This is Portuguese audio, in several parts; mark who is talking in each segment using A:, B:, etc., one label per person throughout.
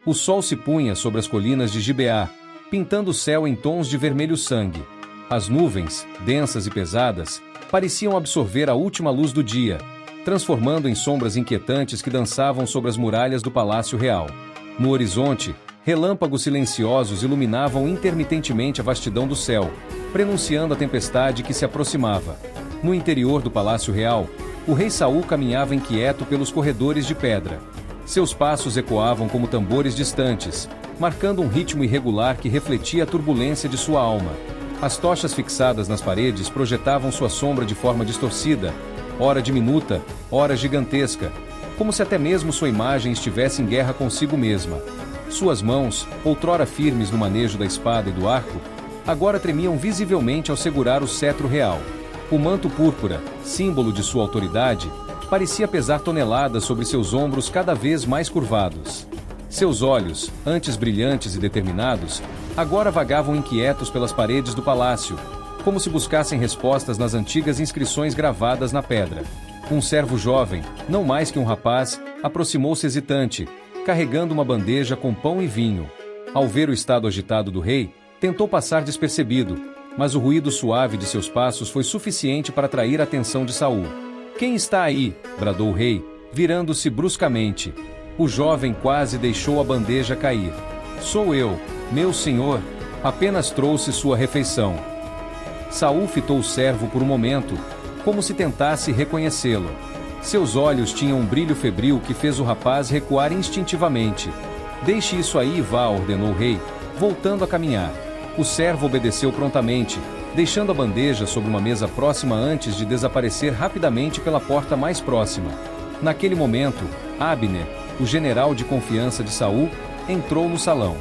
A: O sol se punha sobre as colinas de Gibeá, pintando o céu em tons de vermelho sangue. As nuvens, densas e pesadas, pareciam absorver a última luz do dia, transformando em sombras inquietantes que dançavam sobre as muralhas do Palácio Real. No horizonte, relâmpagos silenciosos iluminavam intermitentemente a vastidão do céu, prenunciando a tempestade que se aproximava. No interior do Palácio Real, o rei Saul caminhava inquieto pelos corredores de pedra. Seus passos ecoavam como tambores distantes, marcando um ritmo irregular que refletia a turbulência de sua alma. As tochas fixadas nas paredes projetavam sua sombra de forma distorcida, ora diminuta, ora gigantesca, como se até mesmo sua imagem estivesse em guerra consigo mesma. Suas mãos, outrora firmes no manejo da espada e do arco, agora tremiam visivelmente ao segurar o cetro real. O manto púrpura, símbolo de sua autoridade, parecia pesar toneladas sobre seus ombros cada vez mais curvados. Seus olhos, antes brilhantes e determinados, agora vagavam inquietos pelas paredes do palácio, como se buscassem respostas nas antigas inscrições gravadas na pedra. Um servo jovem, não mais que um rapaz, aproximou-se hesitante, carregando uma bandeja com pão e vinho. Ao ver o estado agitado do rei, tentou passar despercebido, mas o ruído suave de seus passos foi suficiente para atrair a atenção de Saul. "Quem está aí?" bradou o rei, virando-se bruscamente. O jovem quase deixou a bandeja cair. "Sou eu, meu senhor. Apenas trouxe sua refeição." Saul fitou o servo por um momento, como se tentasse reconhecê-lo. Seus olhos tinham um brilho febril que fez o rapaz recuar instintivamente. "Deixe isso aí e vá", ordenou o rei, voltando a caminhar. O servo obedeceu prontamente, deixando a bandeja sobre uma mesa próxima antes de desaparecer rapidamente pela porta mais próxima. Naquele momento, Abner, o general de confiança de Saul, entrou no salão.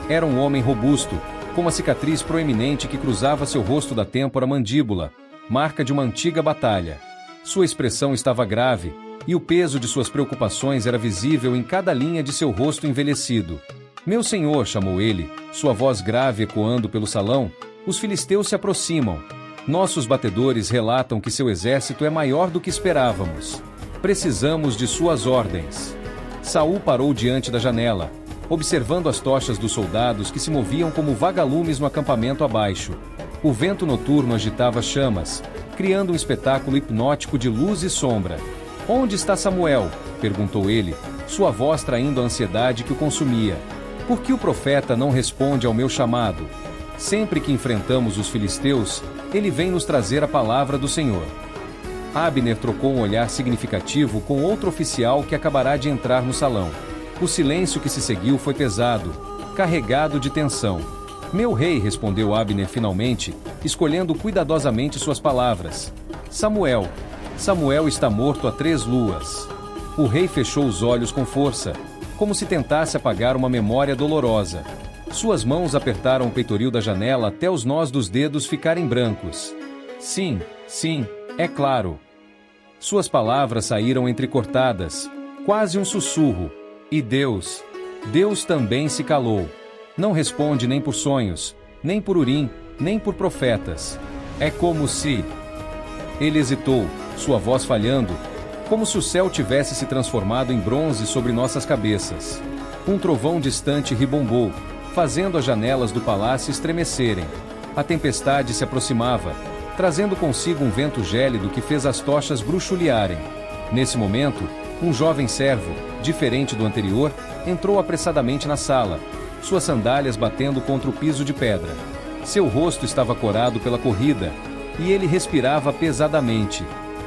A: Era um homem robusto, com uma cicatriz proeminente que cruzava seu rosto da têmpora à mandíbula, marca de uma antiga batalha. Sua expressão estava grave, e o peso de suas preocupações era visível em cada linha de seu rosto envelhecido. "Meu senhor", chamou ele, sua voz grave ecoando pelo salão, "os filisteus se aproximam. Nossos batedores relatam que seu exército é maior do que esperávamos. Precisamos de suas ordens." Saul parou diante da janela, observando as tochas dos soldados que se moviam como vagalumes no acampamento abaixo. O vento noturno agitava chamas, criando um espetáculo hipnótico de luz e sombra. "Onde está Samuel?" perguntou ele, sua voz traindo a ansiedade que o consumia. "Por que o profeta não responde ao meu chamado? Sempre que enfrentamos os filisteus, ele vem nos trazer a palavra do Senhor." Abner trocou um olhar significativo com outro oficial que acabará de entrar no salão. O silêncio que se seguiu foi pesado, carregado de tensão. "Meu rei", respondeu Abner finalmente, escolhendo cuidadosamente suas palavras. "Samuel. Samuel está morto há 3 luas." O rei fechou os olhos com força, como se tentasse apagar uma memória dolorosa. Suas mãos apertaram o peitoril da janela até os nós dos dedos ficarem brancos. "Sim, sim, é claro." Suas palavras saíram entrecortadas, quase um sussurro. "E Deus? Deus também se calou. Não responde nem por sonhos, nem por Urim, nem por profetas. É como se..." Ele hesitou, sua voz falhando, como se o céu tivesse se transformado em bronze sobre nossas cabeças. Um trovão distante ribombou, fazendo as janelas do palácio estremecerem. A tempestade se aproximava, trazendo consigo um vento gélido que fez as tochas bruxulearem. Nesse momento, um jovem servo, diferente do anterior, entrou apressadamente na sala, suas sandálias batendo contra o piso de pedra. Seu rosto estava corado pela corrida, e ele respirava pesadamente.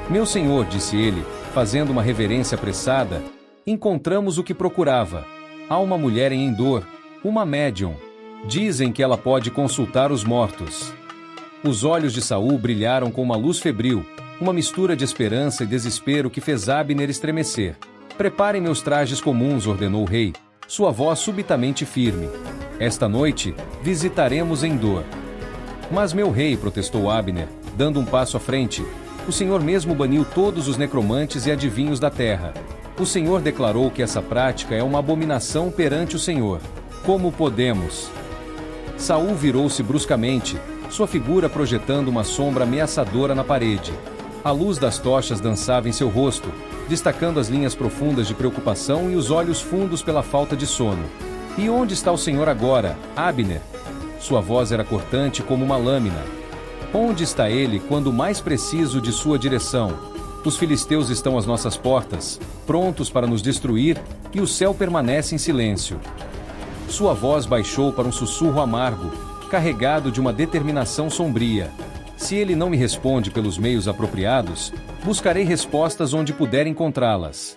A: "Meu senhor", disse ele, fazendo uma reverência apressada, "encontramos o que procurava. Há uma mulher em Endor, uma médium. Dizem que ela pode consultar os mortos." Os olhos de Saul brilharam com uma luz febril, uma mistura de esperança e desespero que fez Abner estremecer. "Preparem meus trajes comuns", ordenou o rei, sua voz subitamente firme. "Esta noite, visitaremos Endor." "Mas meu rei", protestou Abner, dando um passo à frente, "o Senhor mesmo baniu todos os necromantes e adivinhos da terra. O Senhor declarou que essa prática é uma abominação perante o Senhor. Como podemos?" Saul virou-se bruscamente, sua figura projetando uma sombra ameaçadora na parede. A luz das tochas dançava em seu rosto, destacando as linhas profundas de preocupação e os olhos fundos pela falta de sono. E onde está o Senhor agora, Abner? Sua voz era cortante como uma lâmina. Onde está ele quando mais preciso de sua direção? Os filisteus estão às nossas portas, prontos para nos destruir, e o céu permanece em silêncio. Sua voz baixou para um sussurro amargo, carregado de uma determinação sombria. Se ele não me responde pelos meios apropriados, buscarei respostas onde puder encontrá-las.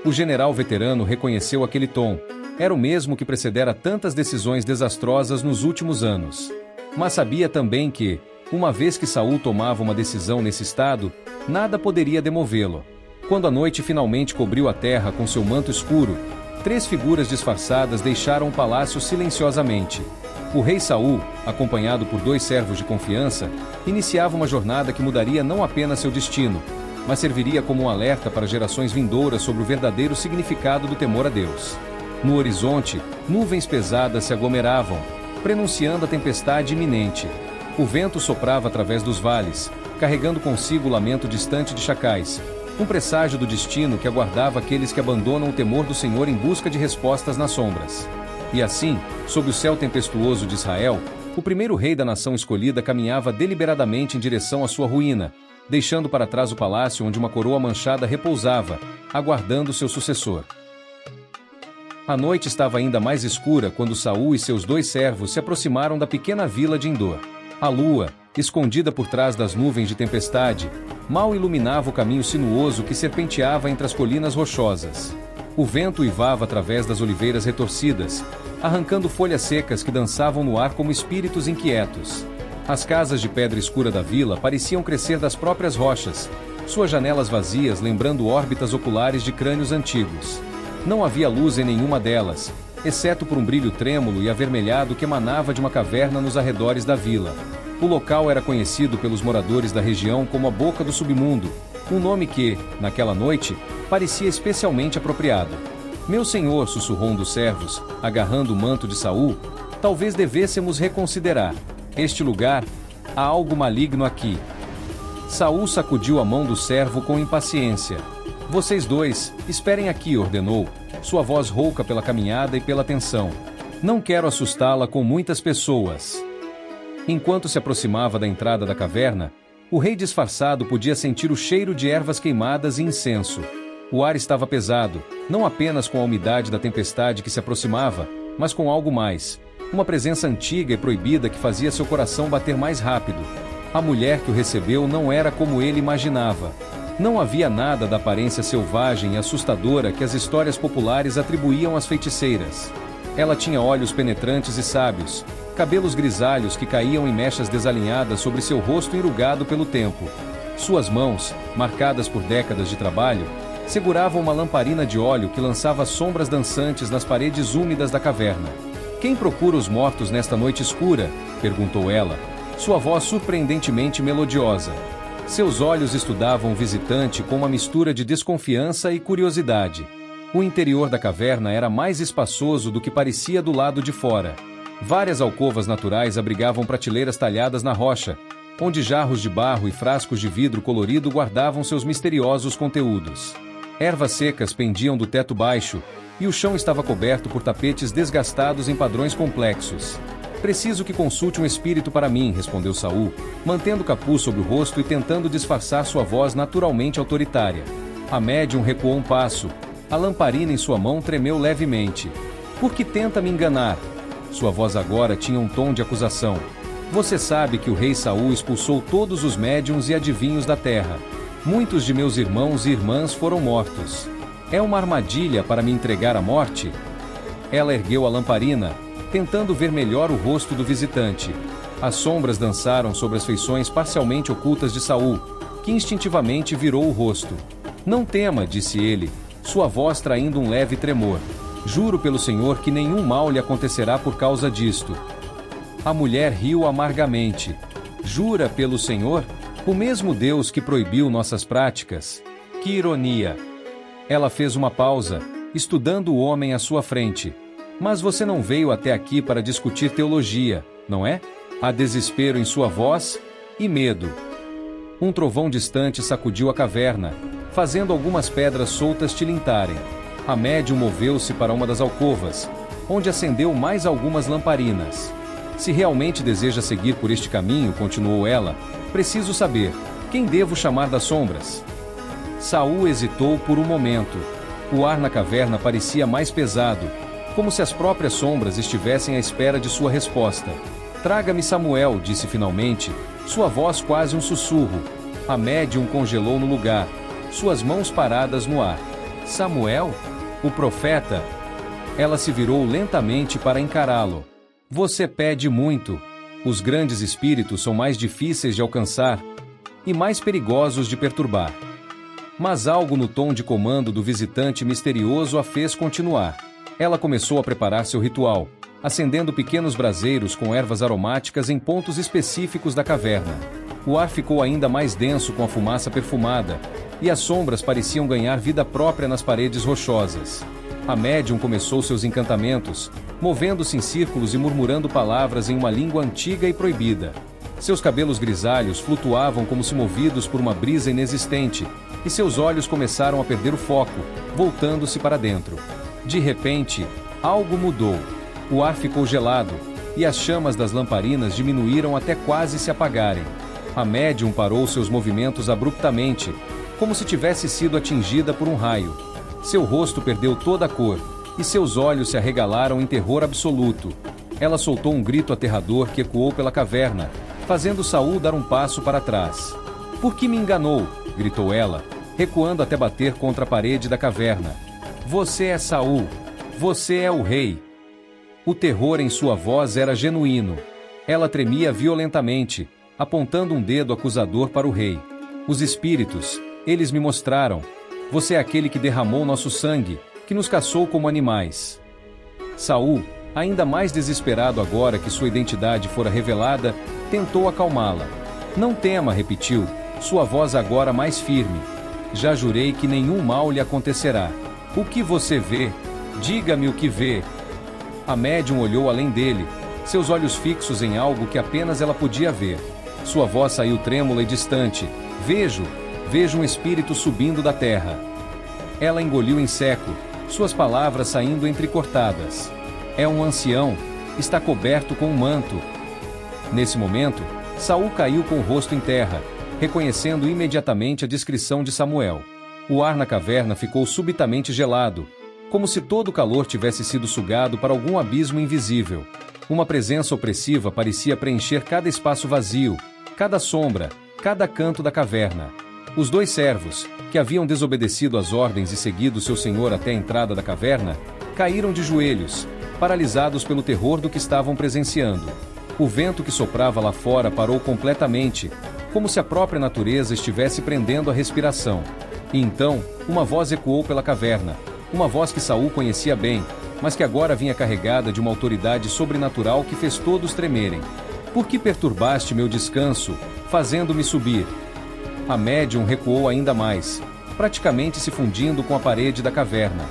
A: O general veterano reconheceu aquele tom. Era o mesmo que precedera tantas decisões desastrosas nos últimos anos. Mas sabia também que, uma vez que Saul tomava uma decisão nesse estado, nada poderia demovê-lo. Quando a noite finalmente cobriu a terra com seu manto escuro, 3 figuras disfarçadas deixaram o palácio silenciosamente. O rei Saul, acompanhado por 2 servos de confiança, iniciava uma jornada que mudaria não apenas seu destino, mas serviria como um alerta para gerações vindouras sobre o verdadeiro significado do temor a Deus. No horizonte, nuvens pesadas se aglomeravam, prenunciando a tempestade iminente. O vento soprava através dos vales, carregando consigo o lamento distante de chacais, um presságio do destino que aguardava aqueles que abandonam o temor do Senhor em busca de respostas nas sombras. E assim, sob o céu tempestuoso de Israel, o primeiro rei da nação escolhida caminhava deliberadamente em direção à sua ruína, deixando para trás o palácio onde uma coroa manchada repousava, aguardando seu sucessor. A noite estava ainda mais escura quando Saul e seus 2 servos se aproximaram da pequena vila de Endor. A lua, escondida por trás das nuvens de tempestade, mal iluminava o caminho sinuoso que serpenteava entre as colinas rochosas. O vento uivava através das oliveiras retorcidas, arrancando folhas secas que dançavam no ar como espíritos inquietos. As casas de pedra escura da vila pareciam crescer das próprias rochas, suas janelas vazias lembrando órbitas oculares de crânios antigos. Não havia luz em nenhuma delas, exceto por um brilho trêmulo e avermelhado que emanava de uma caverna nos arredores da vila. O local era conhecido pelos moradores da região como a Boca do Submundo, um nome que, naquela noite, parecia especialmente apropriado. Meu senhor, sussurrou um dos servos, agarrando o manto de Saul, talvez devêssemos reconsiderar. Este lugar, há algo maligno aqui. Saul sacudiu a mão do servo com impaciência. Vocês 2, esperem aqui, ordenou, sua voz rouca pela caminhada e pela tensão. Não quero assustá-la com muitas pessoas. Enquanto se aproximava da entrada da caverna, o rei disfarçado podia sentir o cheiro de ervas queimadas e incenso. O ar estava pesado, não apenas com a umidade da tempestade que se aproximava, mas com algo mais. Uma presença antiga e proibida que fazia seu coração bater mais rápido. A mulher que o recebeu não era como ele imaginava. Não havia nada da aparência selvagem e assustadora que as histórias populares atribuíam às feiticeiras. Ela tinha olhos penetrantes e sábios, cabelos grisalhos que caíam em mechas desalinhadas sobre seu rosto enrugado pelo tempo. Suas mãos, marcadas por décadas de trabalho, seguravam uma lamparina de óleo que lançava sombras dançantes nas paredes úmidas da caverna. "Quem procura os mortos nesta noite escura?" perguntou ela, sua voz surpreendentemente melodiosa. Seus olhos estudavam o visitante com uma mistura de desconfiança e curiosidade. O interior da caverna era mais espaçoso do que parecia do lado de fora. Várias alcovas naturais abrigavam prateleiras talhadas na rocha, onde jarros de barro e frascos de vidro colorido guardavam seus misteriosos conteúdos. Ervas secas pendiam do teto baixo, e o chão estava coberto por tapetes desgastados em padrões complexos. "Preciso que consulte um espírito para mim", respondeu Saul, mantendo o capuz sobre o rosto e tentando disfarçar sua voz naturalmente autoritária. A médium recuou um passo. A lamparina em sua mão tremeu levemente. "Por que tenta me enganar?" Sua voz agora tinha um tom de acusação. "Você sabe que o rei Saul expulsou todos os médiuns e adivinhos da terra. Muitos de meus irmãos e irmãs foram mortos. É uma armadilha para me entregar à morte?" Ela ergueu a lamparina, tentando ver melhor o rosto do visitante. As sombras dançaram sobre as feições parcialmente ocultas de Saul, que instintivamente virou o rosto. "Não tema", disse ele, sua voz traindo um leve tremor. "Juro pelo Senhor que nenhum mal lhe acontecerá por causa disto." A mulher riu amargamente. "Jura pelo Senhor? O mesmo Deus que proibiu nossas práticas? Que ironia!" Ela fez uma pausa, estudando o homem à sua frente. "Mas você não veio até aqui para discutir teologia, não é?" Há desespero em sua voz e medo. Um trovão distante sacudiu a caverna, fazendo algumas pedras soltas tilintarem. A médium moveu-se para uma das alcovas. onde acendeu mais algumas lamparinas. Se realmente deseja seguir por este caminho, continuou ela, preciso saber, quem devo chamar das sombras? Saul hesitou por um momento. O ar na caverna parecia mais pesado, como se as próprias sombras estivessem à espera de sua resposta. Traga-me Samuel, disse finalmente, sua voz quase um sussurro. A médium congelou no lugar, suas mãos paradas no ar. Samuel? O profeta? Ela se virou lentamente para encará-lo. Você pede muito. Os grandes espíritos são mais difíceis de alcançar e mais perigosos de perturbar. Mas algo no tom de comando do visitante misterioso a fez continuar. Ela começou a preparar seu ritual, acendendo pequenos braseiros com ervas aromáticas em pontos específicos da caverna. O ar ficou ainda mais denso com a fumaça perfumada, e as sombras pareciam ganhar vida própria nas paredes rochosas. A médium começou seus encantamentos, movendo-se em círculos e murmurando palavras em uma língua antiga e proibida. Seus cabelos grisalhos flutuavam como se movidos por uma brisa inexistente, e seus olhos começaram a perder o foco, voltando-se para dentro. De repente, algo mudou. O ar ficou gelado, e as chamas das lamparinas diminuíram até quase se apagarem. A médium parou seus movimentos abruptamente, como se tivesse sido atingida por um raio. Seu rosto perdeu toda a cor, e seus olhos se arregalaram em terror absoluto. Ela soltou um grito aterrador que ecoou pela caverna, fazendo Saul dar um passo para trás. Por que me enganou? Gritou ela, recuando até bater contra a parede da caverna. Você é Saul. Você é o rei. O terror em sua voz era genuíno. Ela tremia violentamente, apontando um dedo acusador para o rei. Os espíritos, eles me mostraram. Você é aquele que derramou nosso sangue, que nos caçou como animais. Saul, ainda mais desesperado agora que sua identidade fora revelada, tentou acalmá-la. Não tema, repetiu, sua voz agora mais firme. Já jurei que nenhum mal lhe acontecerá. O que você vê? Diga-me o que vê. A médium olhou além dele, seus olhos fixos em algo que apenas ela podia ver. Sua voz saiu trêmula e distante. Vejo um espírito subindo da terra. Ela engoliu em seco, suas palavras saindo entrecortadas. É um ancião, está coberto com um manto. Nesse momento, Saul caiu com o rosto em terra, reconhecendo imediatamente a descrição de Samuel. O ar na caverna ficou subitamente gelado, como se todo o calor tivesse sido sugado para algum abismo invisível. Uma presença opressiva parecia preencher cada espaço vazio, cada sombra, cada canto da caverna. Os dois servos, que haviam desobedecido às ordens e seguido seu senhor até a entrada da caverna, caíram de joelhos, paralisados pelo terror do que estavam presenciando. O vento que soprava lá fora parou completamente, como se a própria natureza estivesse prendendo a respiração. E então, uma voz ecoou pela caverna, uma voz que Saul conhecia bem, mas que agora vinha carregada de uma autoridade sobrenatural que fez todos tremerem. Por que perturbaste meu descanso, fazendo-me subir? A médium recuou ainda mais, praticamente se fundindo com a parede da caverna.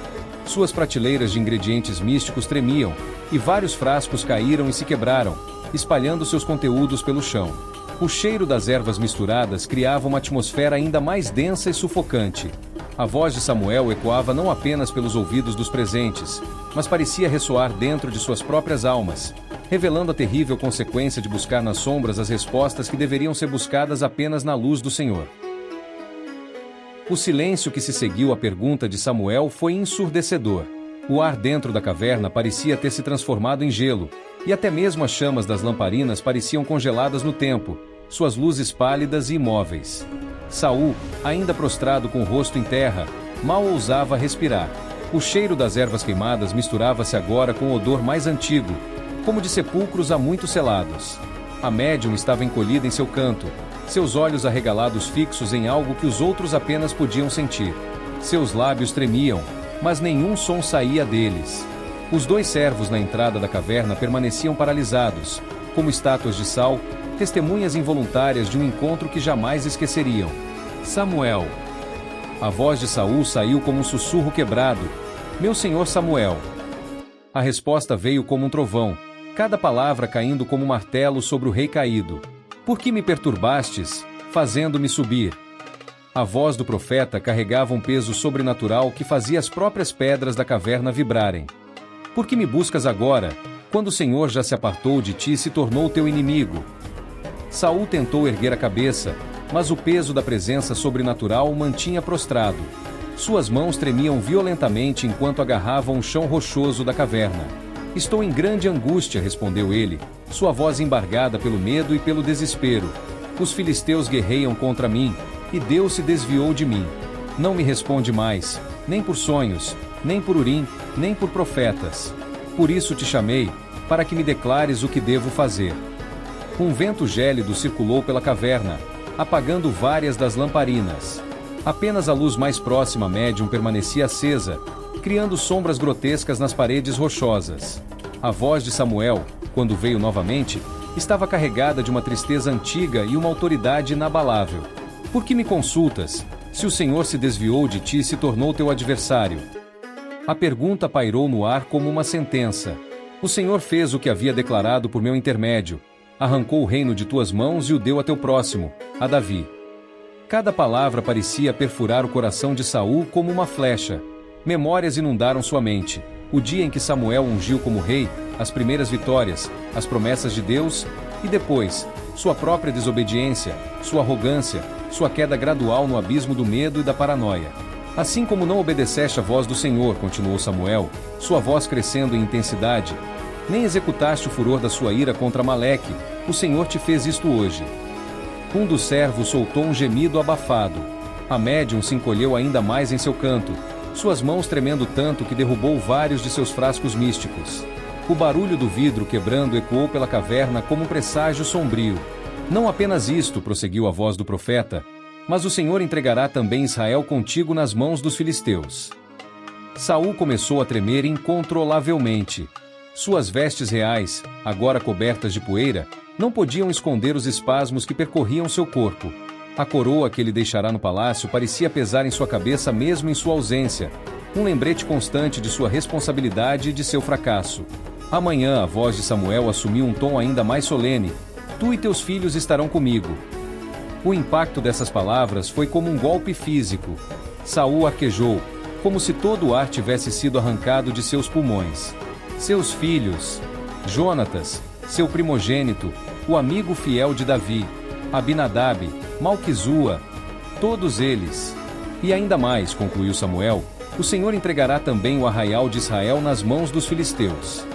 A: Suas prateleiras de ingredientes místicos tremiam, e vários frascos caíram e se quebraram, espalhando seus conteúdos pelo chão. O cheiro das ervas misturadas criava uma atmosfera ainda mais densa e sufocante. A voz de Samuel ecoava não apenas pelos ouvidos dos presentes, mas parecia ressoar dentro de suas próprias almas, revelando a terrível consequência de buscar nas sombras as respostas que deveriam ser buscadas apenas na luz do Senhor. O silêncio que se seguiu à pergunta de Samuel foi ensurdecedor. O ar dentro da caverna parecia ter se transformado em gelo, e até mesmo as chamas das lamparinas pareciam congeladas no tempo, suas luzes pálidas e imóveis. Saul, ainda prostrado com o rosto em terra, mal ousava respirar. O cheiro das ervas queimadas misturava-se agora com o odor mais antigo, como de sepulcros há muito selados. A médium estava encolhida em seu canto, seus olhos arregalados fixos em algo que os outros apenas podiam sentir. Seus lábios tremiam, mas nenhum som saía deles. Os dois servos na entrada da caverna permaneciam paralisados, como estátuas de sal, testemunhas involuntárias de um encontro que jamais esqueceriam. Samuel. A voz de Saul saiu como um sussurro quebrado. Meu senhor Samuel. A resposta veio como um trovão, cada palavra caindo como um martelo sobre o rei caído. Por que me perturbastes, fazendo-me subir? A voz do profeta carregava um peso sobrenatural que fazia as próprias pedras da caverna vibrarem. Por que me buscas agora, quando o Senhor já se apartou de ti e se tornou teu inimigo? Saul tentou erguer a cabeça, mas o peso da presença sobrenatural o mantinha prostrado. Suas mãos tremiam violentamente enquanto agarravam o chão rochoso da caverna. Estou em grande angústia, respondeu ele, sua voz embargada pelo medo e pelo desespero. Os filisteus guerreiam contra mim, e Deus se desviou de mim. Não me responde mais, nem por sonhos, nem por Urim, nem por profetas. Por isso te chamei, para que me declares o que devo fazer. Um vento gélido circulou pela caverna, apagando várias das lamparinas. Apenas a luz mais próxima médium permanecia acesa, criando sombras grotescas nas paredes rochosas. A voz de Samuel, quando veio novamente, estava carregada de uma tristeza antiga e uma autoridade inabalável. Por que me consultas, se o Senhor se desviou de ti e se tornou teu adversário? A pergunta pairou no ar como uma sentença. O Senhor fez o que havia declarado por meu intermédio. Arrancou o reino de tuas mãos e o deu a teu próximo, a Davi. Cada palavra parecia perfurar o coração de Saul como uma flecha. Memórias inundaram sua mente. O dia em que Samuel ungiu como rei, as primeiras vitórias, as promessas de Deus, e depois, sua própria desobediência, sua arrogância, sua queda gradual no abismo do medo e da paranoia. Assim como não obedeceste à voz do Senhor, continuou Samuel, sua voz crescendo em intensidade, nem executaste o furor da sua ira contra Amaleque, o Senhor te fez isto hoje. Um dos servos soltou um gemido abafado. A médium se encolheu ainda mais em seu canto, suas mãos tremendo tanto que derrubou vários de seus frascos místicos. O barulho do vidro quebrando ecoou pela caverna como um presságio sombrio. Não apenas isto, prosseguiu a voz do profeta, mas o Senhor entregará também Israel contigo nas mãos dos filisteus. Saul começou a tremer incontrolavelmente. Suas vestes reais, agora cobertas de poeira, não podiam esconder os espasmos que percorriam seu corpo. A coroa que ele deixará no palácio parecia pesar em sua cabeça mesmo em sua ausência, um lembrete constante de sua responsabilidade e de seu fracasso. Amanhã a voz de Samuel assumiu um tom ainda mais solene. Tu e teus filhos estarão comigo. O impacto dessas palavras foi como um golpe físico. Saul arquejou, como se todo o ar tivesse sido arrancado de seus pulmões. Seus filhos, Jonatas, seu primogênito, o amigo fiel de Davi, Abinadab, Malquizua, todos eles. E ainda mais, concluiu Samuel, o Senhor entregará também o arraial de Israel nas mãos dos filisteus.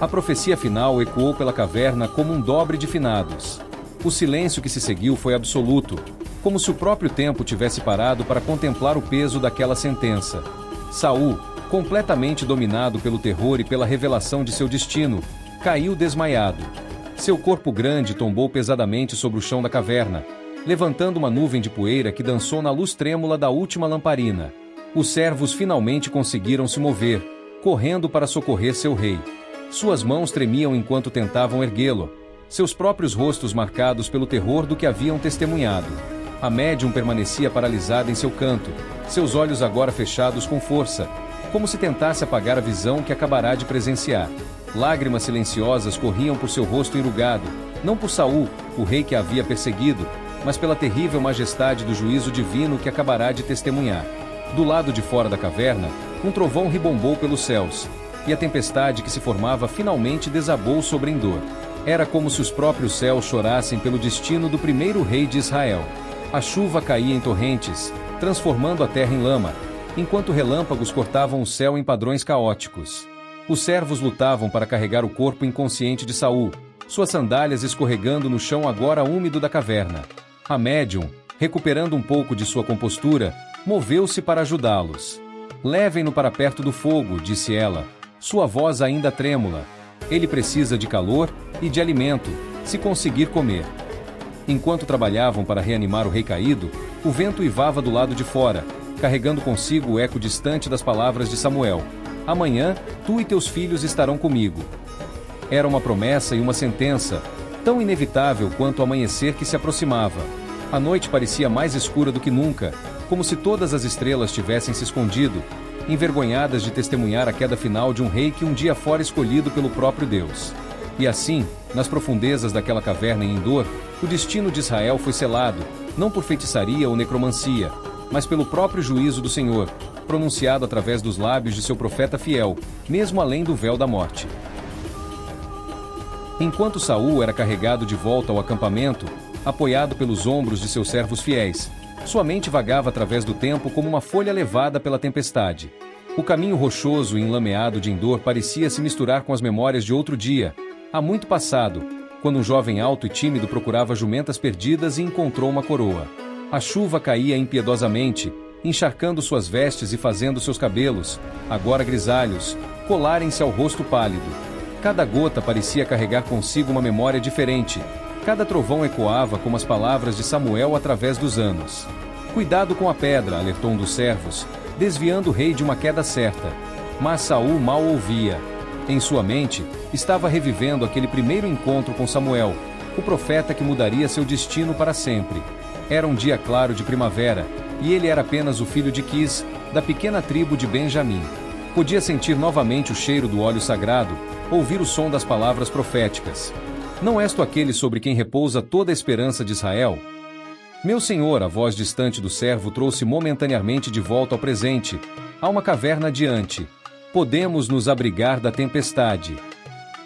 A: A profecia final ecoou pela caverna como um dobre de finados. O silêncio que se seguiu foi absoluto, como se o próprio tempo tivesse parado para contemplar o peso daquela sentença. Saul, completamente dominado pelo terror e pela revelação de seu destino, caiu desmaiado. Seu corpo grande tombou pesadamente sobre o chão da caverna, levantando uma nuvem de poeira que dançou na luz trêmula da última lamparina. Os servos finalmente conseguiram se mover, correndo para socorrer seu rei. Suas mãos tremiam enquanto tentavam erguê-lo, seus próprios rostos marcados pelo terror do que haviam testemunhado. A médium permanecia paralisada em seu canto, seus olhos agora fechados com força, como se tentasse apagar a visão que acabará de presenciar. Lágrimas silenciosas corriam por seu rosto enrugado, não por Saul, o rei que a havia perseguido, mas pela terrível majestade do juízo divino que acabará de testemunhar. Do lado de fora da caverna, um trovão ribombou pelos céus, e a tempestade que se formava finalmente desabou sobre Endor. Era como se os próprios céus chorassem pelo destino do primeiro rei de Israel. A chuva caía em torrentes, transformando a terra em lama, enquanto relâmpagos cortavam o céu em padrões caóticos. Os servos lutavam para carregar o corpo inconsciente de Saul, suas sandálias escorregando no chão agora úmido da caverna. A médium, recuperando um pouco de sua compostura, moveu-se para ajudá-los. Levem-no para perto do fogo, disse ela, sua voz ainda trêmula. Ele precisa de calor e de alimento, se conseguir comer. Enquanto trabalhavam para reanimar o rei caído, o vento uivava do lado de fora, carregando consigo o eco distante das palavras de Samuel. Amanhã, tu e teus filhos estarão comigo. Era uma promessa e uma sentença, tão inevitável quanto o amanhecer que se aproximava. A noite parecia mais escura do que nunca, como se todas as estrelas tivessem se escondido, envergonhadas de testemunhar a queda final de um rei que um dia fora escolhido pelo próprio Deus. E assim, nas profundezas daquela caverna em Endor, o destino de Israel foi selado, não por feitiçaria ou necromancia, mas pelo próprio juízo do Senhor, pronunciado através dos lábios de seu profeta fiel, mesmo além do véu da morte. Enquanto Saul era carregado de volta ao acampamento, apoiado pelos ombros de seus servos fiéis, sua mente vagava através do tempo como uma folha levada pela tempestade. O caminho rochoso e enlameado de Endor parecia se misturar com as memórias de outro dia, há muito passado, quando um jovem alto e tímido procurava jumentas perdidas e encontrou uma coroa. A chuva caía impiedosamente, encharcando suas vestes e fazendo seus cabelos, agora grisalhos, colarem-se ao rosto pálido. Cada gota parecia carregar consigo uma memória diferente. Cada trovão ecoava como as palavras de Samuel através dos anos. Cuidado com a pedra, alertou um dos servos, desviando o rei de uma queda certa. Mas Saul mal ouvia. Em sua mente, estava revivendo aquele primeiro encontro com Samuel, o profeta que mudaria seu destino para sempre. Era um dia claro de primavera, e ele era apenas o filho de Quis, da pequena tribo de Benjamim. Podia sentir novamente o cheiro do óleo sagrado, ouvir o som das palavras proféticas. Não és tu aquele sobre quem repousa toda a esperança de Israel? Meu senhor, a voz distante do servo trouxe momentaneamente de volta ao presente. Há uma caverna adiante. Podemos nos abrigar da tempestade.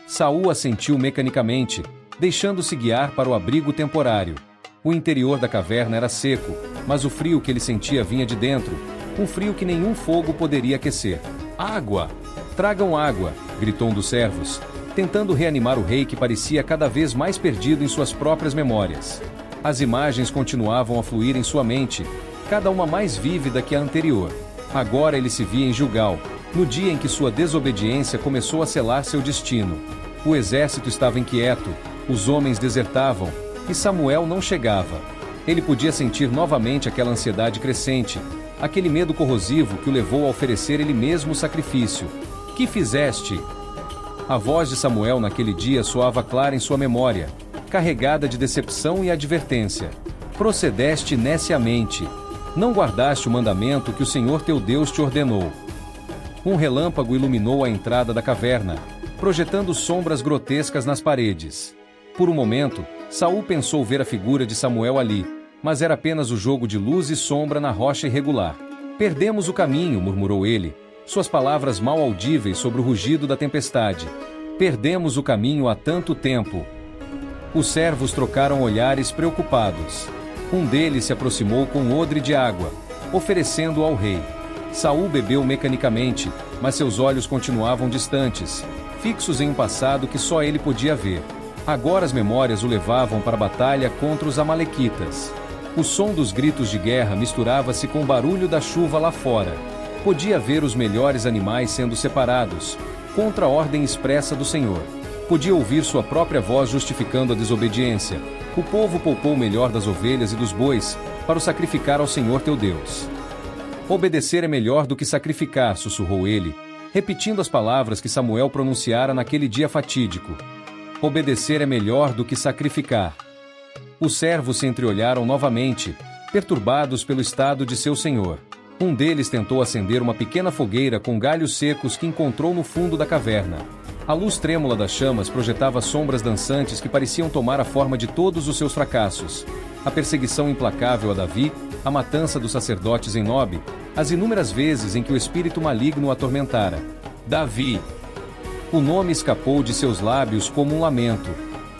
A: Saul assentiu mecanicamente, deixando-se guiar para o abrigo temporário. O interior da caverna era seco, mas o frio que ele sentia vinha de dentro, um frio que nenhum fogo poderia aquecer. Água! Tragam água! Gritou um dos servos, tentando reanimar o rei que parecia cada vez mais perdido em suas próprias memórias. As imagens continuavam a fluir em sua mente, cada uma mais vívida que a anterior. Agora ele se via em Gilgal, no dia em que sua desobediência começou a selar seu destino. O exército estava inquieto, os homens desertavam, e Samuel não chegava. Ele podia sentir novamente aquela ansiedade crescente, aquele medo corrosivo que o levou a oferecer ele mesmo o sacrifício. Que fizeste? A voz de Samuel naquele dia soava clara em sua memória, carregada de decepção e advertência. Procedeste neciamente. Não guardaste o mandamento que o Senhor teu Deus te ordenou. Um relâmpago iluminou a entrada da caverna, projetando sombras grotescas nas paredes. Por um momento, Saul pensou ver a figura de Samuel ali, mas era apenas o jogo de luz e sombra na rocha irregular. Perdemos o caminho, murmurou ele, suas palavras mal audíveis sobre o rugido da tempestade. Perdemos o caminho há tanto tempo. Os servos trocaram olhares preocupados. Um deles se aproximou com um odre de água, oferecendo-o ao rei. Saul bebeu mecanicamente, mas seus olhos continuavam distantes, fixos em um passado que só ele podia ver. Agora as memórias o levavam para a batalha contra os amalequitas. O som dos gritos de guerra misturava-se com o barulho da chuva lá fora. Podia ver os melhores animais sendo separados, contra a ordem expressa do Senhor. Podia ouvir sua própria voz justificando a desobediência. O povo poupou o melhor das ovelhas e dos bois, para o sacrificar ao Senhor teu Deus. Obedecer é melhor do que sacrificar, sussurrou ele, repetindo as palavras que Samuel pronunciara naquele dia fatídico. Obedecer é melhor do que sacrificar. Os servos se entreolharam novamente, perturbados pelo estado de seu senhor. Um deles tentou acender uma pequena fogueira com galhos secos que encontrou no fundo da caverna. A luz trêmula das chamas projetava sombras dançantes que pareciam tomar a forma de todos os seus fracassos. A perseguição implacável a Davi, a matança dos sacerdotes em Nob, as inúmeras vezes em que o espírito maligno o atormentara. Davi! O nome escapou de seus lábios como um lamento.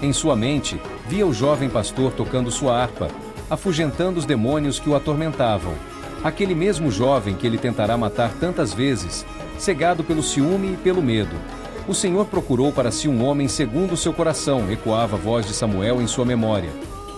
A: Em sua mente, via o jovem pastor tocando sua harpa, afugentando os demônios que o atormentavam. Aquele mesmo jovem que ele tentará matar tantas vezes, cegado pelo ciúme e pelo medo. O Senhor procurou para si um homem segundo o seu coração, ecoava a voz de Samuel em sua memória.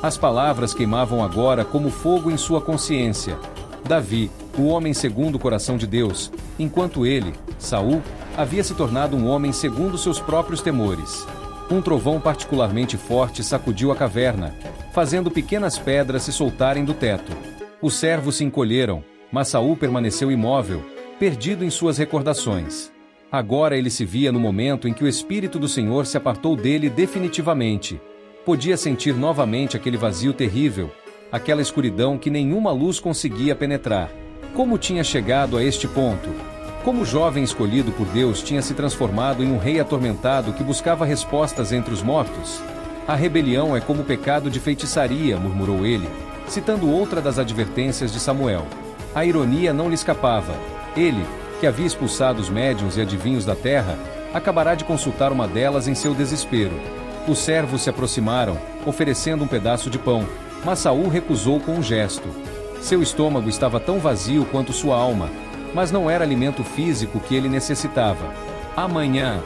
A: As palavras queimavam agora como fogo em sua consciência. Davi, o homem segundo o coração de Deus, enquanto ele, Saul, havia se tornado um homem segundo seus próprios temores. Um trovão particularmente forte sacudiu a caverna, fazendo pequenas pedras se soltarem do teto. Os servos se encolheram, mas Saul permaneceu imóvel, perdido em suas recordações. Agora ele se via no momento em que o Espírito do Senhor se apartou dele definitivamente. Podia sentir novamente aquele vazio terrível, aquela escuridão que nenhuma luz conseguia penetrar. Como tinha chegado a este ponto? Como o jovem escolhido por Deus tinha se transformado em um rei atormentado que buscava respostas entre os mortos? A rebelião é como o pecado de feitiçaria, murmurou ele, citando outra das advertências de Samuel. A ironia não lhe escapava. Ele, que havia expulsado os médiuns e adivinhos da terra, acabará de consultar uma delas em seu desespero. Os servos se aproximaram, oferecendo um pedaço de pão, mas Saul recusou com um gesto. Seu estômago estava tão vazio quanto sua alma, mas não era alimento físico que ele necessitava. Amanhã,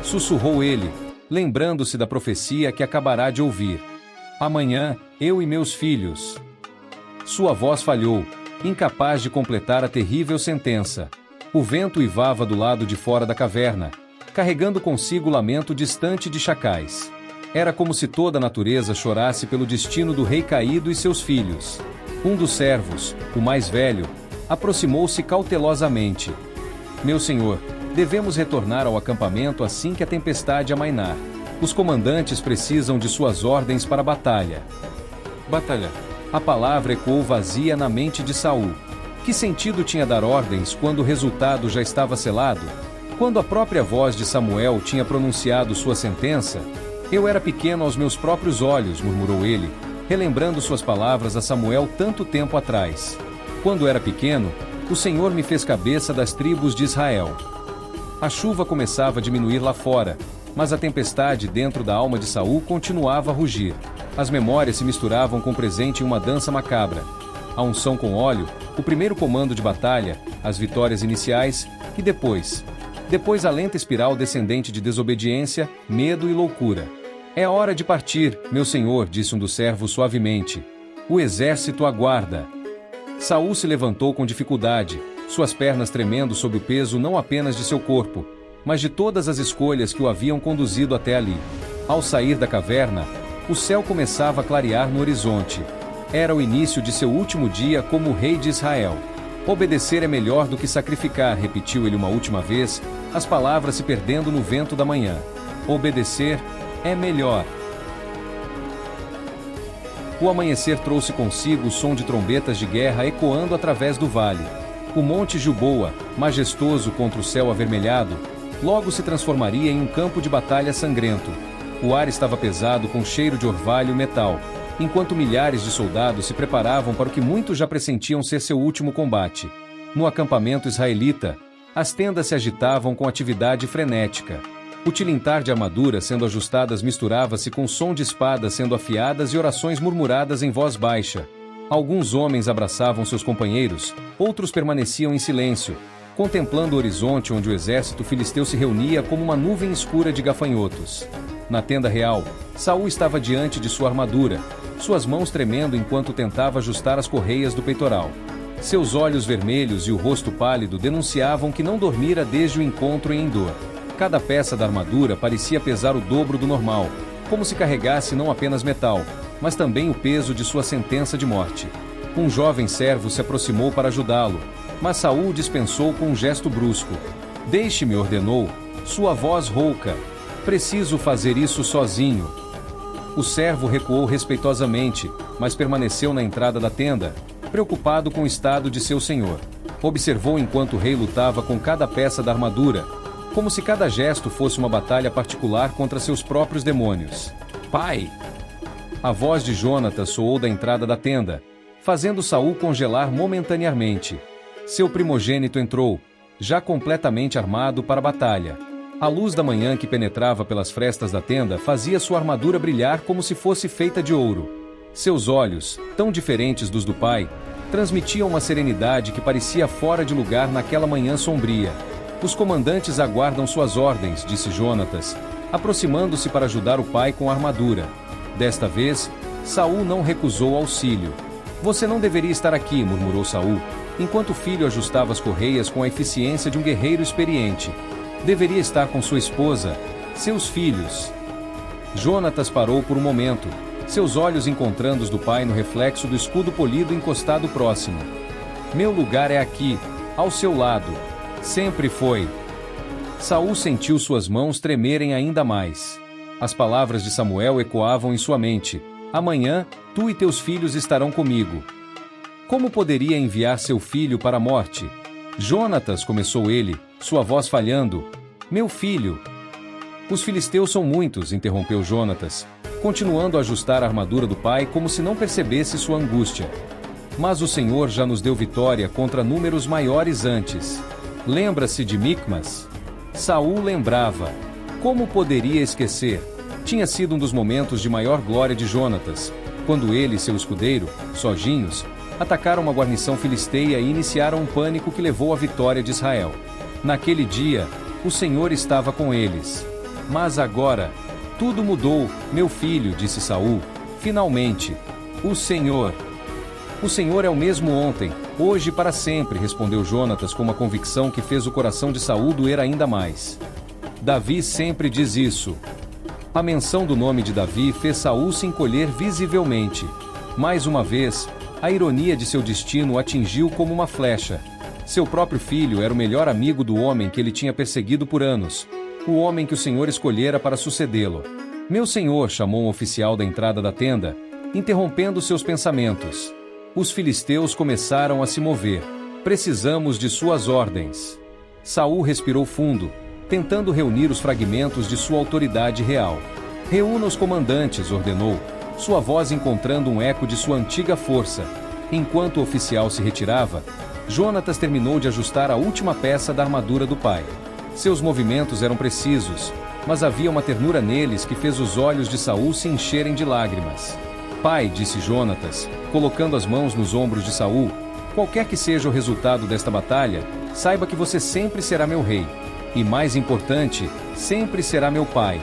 A: sussurrou ele, lembrando-se da profecia que acabará de ouvir. Amanhã, eu e meus filhos. Sua voz falhou, incapaz de completar a terrível sentença. O vento uivava do lado de fora da caverna, carregando consigo o lamento distante de chacais. Era como se toda a natureza chorasse pelo destino do rei caído e seus filhos. Um dos servos, o mais velho, aproximou-se cautelosamente. Meu senhor, devemos retornar ao acampamento assim que a tempestade amainar. Os comandantes precisam de suas ordens para a batalha. Batalha. A palavra ecoou vazia na mente de Saul. Que sentido tinha dar ordens quando o resultado já estava selado? Quando a própria voz de Samuel tinha pronunciado sua sentença? Eu era pequeno aos meus próprios olhos, murmurou ele, relembrando suas palavras a Samuel tanto tempo atrás. Quando era pequeno, o Senhor me fez cabeça das tribos de Israel. A chuva começava a diminuir lá fora, mas a tempestade dentro da alma de Saul continuava a rugir. As memórias se misturavam com o presente em uma dança macabra. A unção com óleo, o primeiro comando de batalha, as vitórias iniciais, e depois a lenta espiral descendente de desobediência, medo e loucura. É hora de partir, meu senhor, disse um dos servos suavemente. O exército aguarda. Saul se levantou com dificuldade, suas pernas tremendo sob o peso não apenas de seu corpo, mas de todas as escolhas que o haviam conduzido até ali. Ao sair da caverna, o céu começava a clarear no horizonte. Era o início de seu último dia como rei de Israel. Obedecer é melhor do que sacrificar, repetiu ele uma última vez, as palavras se perdendo no vento da manhã. Obedecer é melhor. O amanhecer trouxe consigo o som de trombetas de guerra ecoando através do vale. O monte Gilboa, majestoso contra o céu avermelhado, logo se transformaria em um campo de batalha sangrento. O ar estava pesado com cheiro de orvalho e metal, enquanto milhares de soldados se preparavam para o que muitos já pressentiam ser seu último combate. No acampamento israelita, as tendas se agitavam com atividade frenética. O tilintar de armaduras sendo ajustadas misturava-se com o som de espadas sendo afiadas e orações murmuradas em voz baixa. Alguns homens abraçavam seus companheiros, outros permaneciam em silêncio, contemplando o horizonte onde o exército filisteu se reunia como uma nuvem escura de gafanhotos. Na tenda real, Saul estava diante de sua armadura, suas mãos tremendo enquanto tentava ajustar as correias do peitoral. Seus olhos vermelhos e o rosto pálido denunciavam que não dormira desde o encontro em Endor. Cada peça da armadura parecia pesar o dobro do normal, como se carregasse não apenas metal, mas também o peso de sua sentença de morte. Um jovem servo se aproximou para ajudá-lo, mas Saul dispensou com um gesto brusco. Deixe-me, ordenou, sua voz rouca. Preciso fazer isso sozinho. O servo recuou respeitosamente, mas permaneceu na entrada da tenda, preocupado com o estado de seu senhor. Observou enquanto o rei lutava com cada peça da armadura, como se cada gesto fosse uma batalha particular contra seus próprios demônios. Pai! A voz de Jonatas soou da entrada da tenda, fazendo Saul congelar momentaneamente. Seu primogênito entrou, já completamente armado para a batalha. A luz da manhã que penetrava pelas frestas da tenda fazia sua armadura brilhar como se fosse feita de ouro. Seus olhos, tão diferentes dos do pai, transmitiam uma serenidade que parecia fora de lugar naquela manhã sombria. Os comandantes aguardam suas ordens, disse Jonatas, aproximando-se para ajudar o pai com a armadura. Desta vez, Saul não recusou auxílio. Você não deveria estar aqui, murmurou Saul, enquanto o filho ajustava as correias com a eficiência de um guerreiro experiente. Deveria estar com sua esposa, seus filhos. Jonatas parou por um momento, seus olhos encontrando os do pai no reflexo do escudo polido encostado próximo. Meu lugar é aqui, ao seu lado. Sempre foi. Saul sentiu suas mãos tremerem ainda mais. As palavras de Samuel ecoavam em sua mente. Amanhã, tu e teus filhos estarão comigo. Como poderia enviar seu filho para a morte? Jonatas, começou ele, sua voz falhando. Meu filho. Os filisteus são muitos, interrompeu Jonatas, continuando a ajustar a armadura do pai como se não percebesse sua angústia. Mas o Senhor já nos deu vitória contra números maiores antes. Lembra-se de Micmas? Saul lembrava. Como poderia esquecer? Tinha sido um dos momentos de maior glória de Jonatas, quando ele e seu escudeiro, sozinhos, atacaram uma guarnição filisteia e iniciaram um pânico que levou à vitória de Israel. Naquele dia, o Senhor estava com eles. Mas agora, tudo mudou, meu filho, disse Saul. Finalmente, o Senhor é o mesmo ontem, hoje e para sempre, respondeu Jonatas com uma convicção que fez o coração de Saul doer ainda mais. Davi sempre diz isso. A menção do nome de Davi fez Saul se encolher visivelmente. Mais uma vez, a ironia de seu destino o atingiu como uma flecha. Seu próprio filho era o melhor amigo do homem que ele tinha perseguido por anos, o homem que o Senhor escolhera para sucedê-lo. Meu senhor, chamou um oficial da entrada da tenda, interrompendo seus pensamentos. Os filisteus começaram a se mover. Precisamos de suas ordens. Saul respirou fundo, tentando reunir os fragmentos de sua autoridade real. Reúna os comandantes, ordenou, sua voz encontrando um eco de sua antiga força. Enquanto o oficial se retirava, Jonatas terminou de ajustar a última peça da armadura do pai. Seus movimentos eram precisos, mas havia uma ternura neles que fez os olhos de Saul se encherem de lágrimas. Pai, disse Jonatas, colocando as mãos nos ombros de Saul, qualquer que seja o resultado desta batalha, saiba que você sempre será meu rei. E mais importante, sempre será meu pai.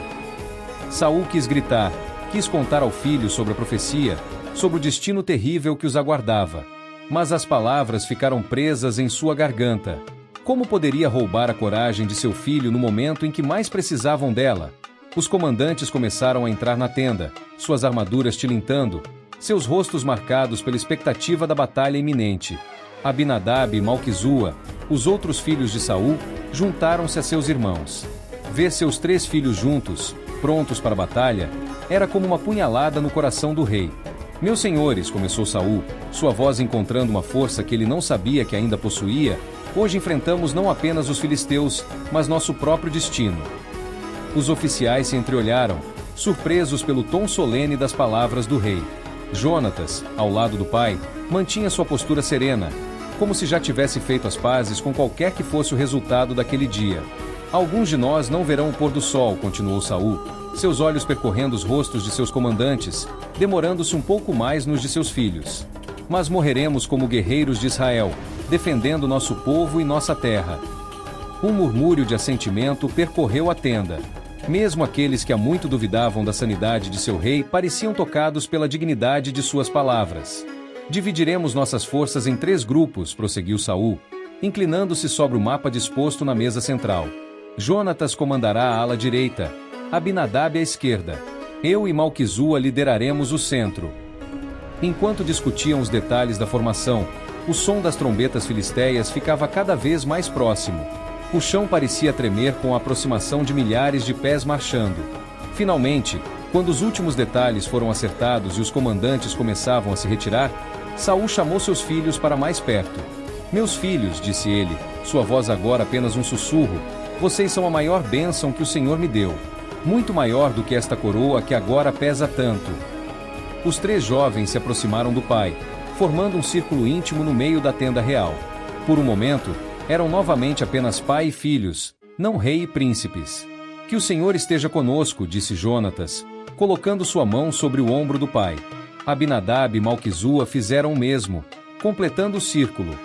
A: Saul quis gritar, quis contar ao filho sobre a profecia, sobre o destino terrível que os aguardava. Mas as palavras ficaram presas em sua garganta. Como poderia roubar a coragem de seu filho no momento em que mais precisavam dela? Os comandantes começaram a entrar na tenda, suas armaduras tilintando, seus rostos marcados pela expectativa da batalha iminente. Abinadab e Malquizua, os outros filhos de Saul, juntaram-se a seus irmãos. Ver seus 3 filhos juntos, prontos para a batalha, era como uma punhalada no coração do rei. Meus senhores, começou Saul, sua voz encontrando uma força que ele não sabia que ainda possuía, hoje enfrentamos não apenas os filisteus, mas nosso próprio destino. Os oficiais se entreolharam, surpresos pelo tom solene das palavras do rei. Jonatas, ao lado do pai, mantinha sua postura serena, como se já tivesse feito as pazes com qualquer que fosse o resultado daquele dia. Alguns de nós não verão o pôr do sol, continuou Saul, seus olhos percorrendo os rostos de seus comandantes, demorando-se um pouco mais nos de seus filhos. Mas morreremos como guerreiros de Israel, defendendo nosso povo e nossa terra. Um murmúrio de assentimento percorreu a tenda. Mesmo aqueles que há muito duvidavam da sanidade de seu rei pareciam tocados pela dignidade de suas palavras. Dividiremos nossas forças em 3 grupos, prosseguiu Saul, inclinando-se sobre o mapa disposto na mesa central. Jonatas comandará a ala direita, Abinadab à esquerda. Eu e Malquizua lideraremos o centro. Enquanto discutiam os detalhes da formação, o som das trombetas filisteias ficava cada vez mais próximo. O chão parecia tremer com a aproximação de milhares de pés marchando. Finalmente, quando os últimos detalhes foram acertados e os comandantes começavam a se retirar, Saul chamou seus filhos para mais perto. Meus filhos, disse ele, sua voz agora apenas um sussurro, vocês são a maior bênção que o Senhor me deu. Muito maior do que esta coroa que agora pesa tanto. Os 3 jovens se aproximaram do pai, formando um círculo íntimo no meio da tenda real. Por um momento, eram novamente apenas pai e filhos, não rei e príncipes. Que o Senhor esteja conosco, disse Jonatas, colocando sua mão sobre o ombro do pai. Abinadab e Malquizua fizeram o mesmo, completando o círculo.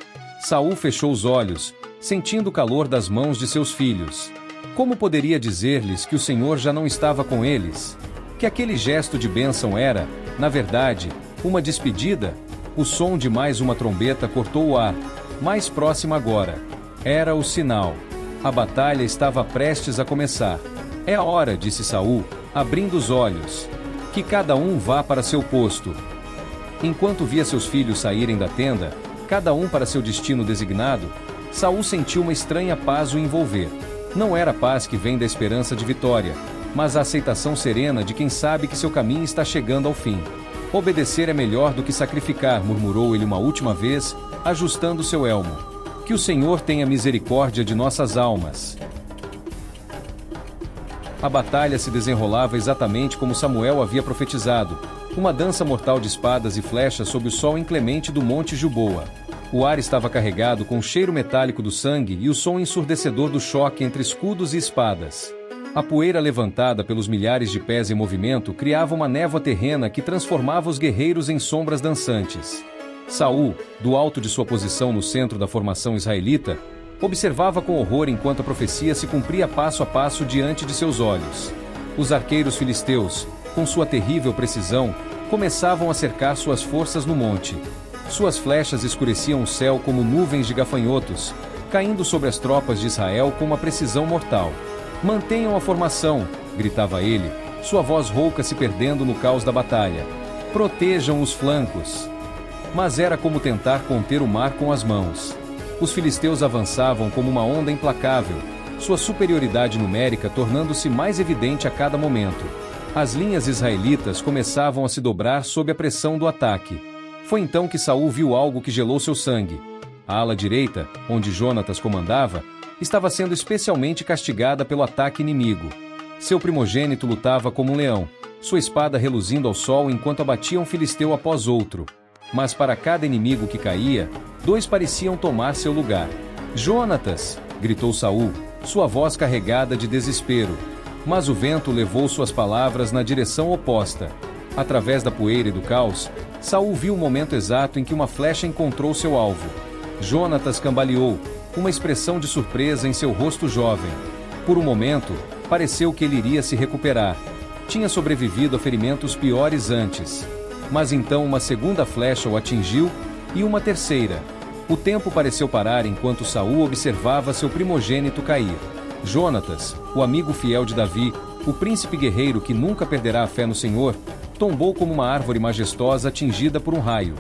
A: Saul fechou os olhos, sentindo o calor das mãos de seus filhos. Como poderia dizer-lhes que o Senhor já não estava com eles? Que aquele gesto de bênção era, na verdade, uma despedida? O som de mais uma trombeta cortou o ar, mais próximo agora. Era o sinal. A batalha estava prestes a começar. É a hora, disse Saul, abrindo os olhos. Que cada um vá para seu posto. Enquanto via seus filhos saírem da tenda, cada um para seu destino designado, Saul sentiu uma estranha paz o envolver. Não era a paz que vem da esperança de vitória, mas a aceitação serena de quem sabe que seu caminho está chegando ao fim. Obedecer é melhor do que sacrificar, murmurou ele uma última vez, ajustando seu elmo. Que o Senhor tenha misericórdia de nossas almas. A batalha se desenrolava exatamente como Samuel havia profetizado. Uma dança mortal de espadas e flechas sob o sol inclemente do Monte Gilboa. O ar estava carregado com o cheiro metálico do sangue e o som ensurdecedor do choque entre escudos e espadas. A poeira levantada pelos milhares de pés em movimento criava uma névoa terrena que transformava os guerreiros em sombras dançantes. Saul, do alto de sua posição no centro da formação israelita, observava com horror enquanto a profecia se cumpria passo a passo diante de seus olhos. Os arqueiros filisteus, com sua terrível precisão, começavam a cercar suas forças no monte. Suas flechas escureciam o céu como nuvens de gafanhotos, caindo sobre as tropas de Israel com uma precisão mortal. "Mantenham a formação", gritava ele, sua voz rouca se perdendo no caos da batalha. "Protejam os flancos." Mas era como tentar conter o mar com as mãos. Os filisteus avançavam como uma onda implacável, sua superioridade numérica tornando-se mais evidente a cada momento. As linhas israelitas começavam a se dobrar sob a pressão do ataque. Foi então que Saul viu algo que gelou seu sangue. A ala direita, onde Jonatas comandava, estava sendo especialmente castigada pelo ataque inimigo. Seu primogênito lutava como um leão, sua espada reluzindo ao sol enquanto abatia um filisteu após outro. Mas para cada inimigo que caía, 2 pareciam tomar seu lugar. "Jonatas!" gritou Saul, sua voz carregada de desespero. Mas o vento levou suas palavras na direção oposta. Através da poeira e do caos, Saul viu o momento exato em que uma flecha encontrou seu alvo. Jonatas cambaleou, uma expressão de surpresa em seu rosto jovem. Por um momento, pareceu que ele iria se recuperar. Tinha sobrevivido a ferimentos piores antes. Mas então uma segunda flecha o atingiu, e uma terceira. O tempo pareceu parar enquanto Saul observava seu primogênito cair. Jonatas, o amigo fiel de Davi, o príncipe guerreiro que nunca perderá a fé no Senhor, tombou como uma árvore majestosa atingida por um raio.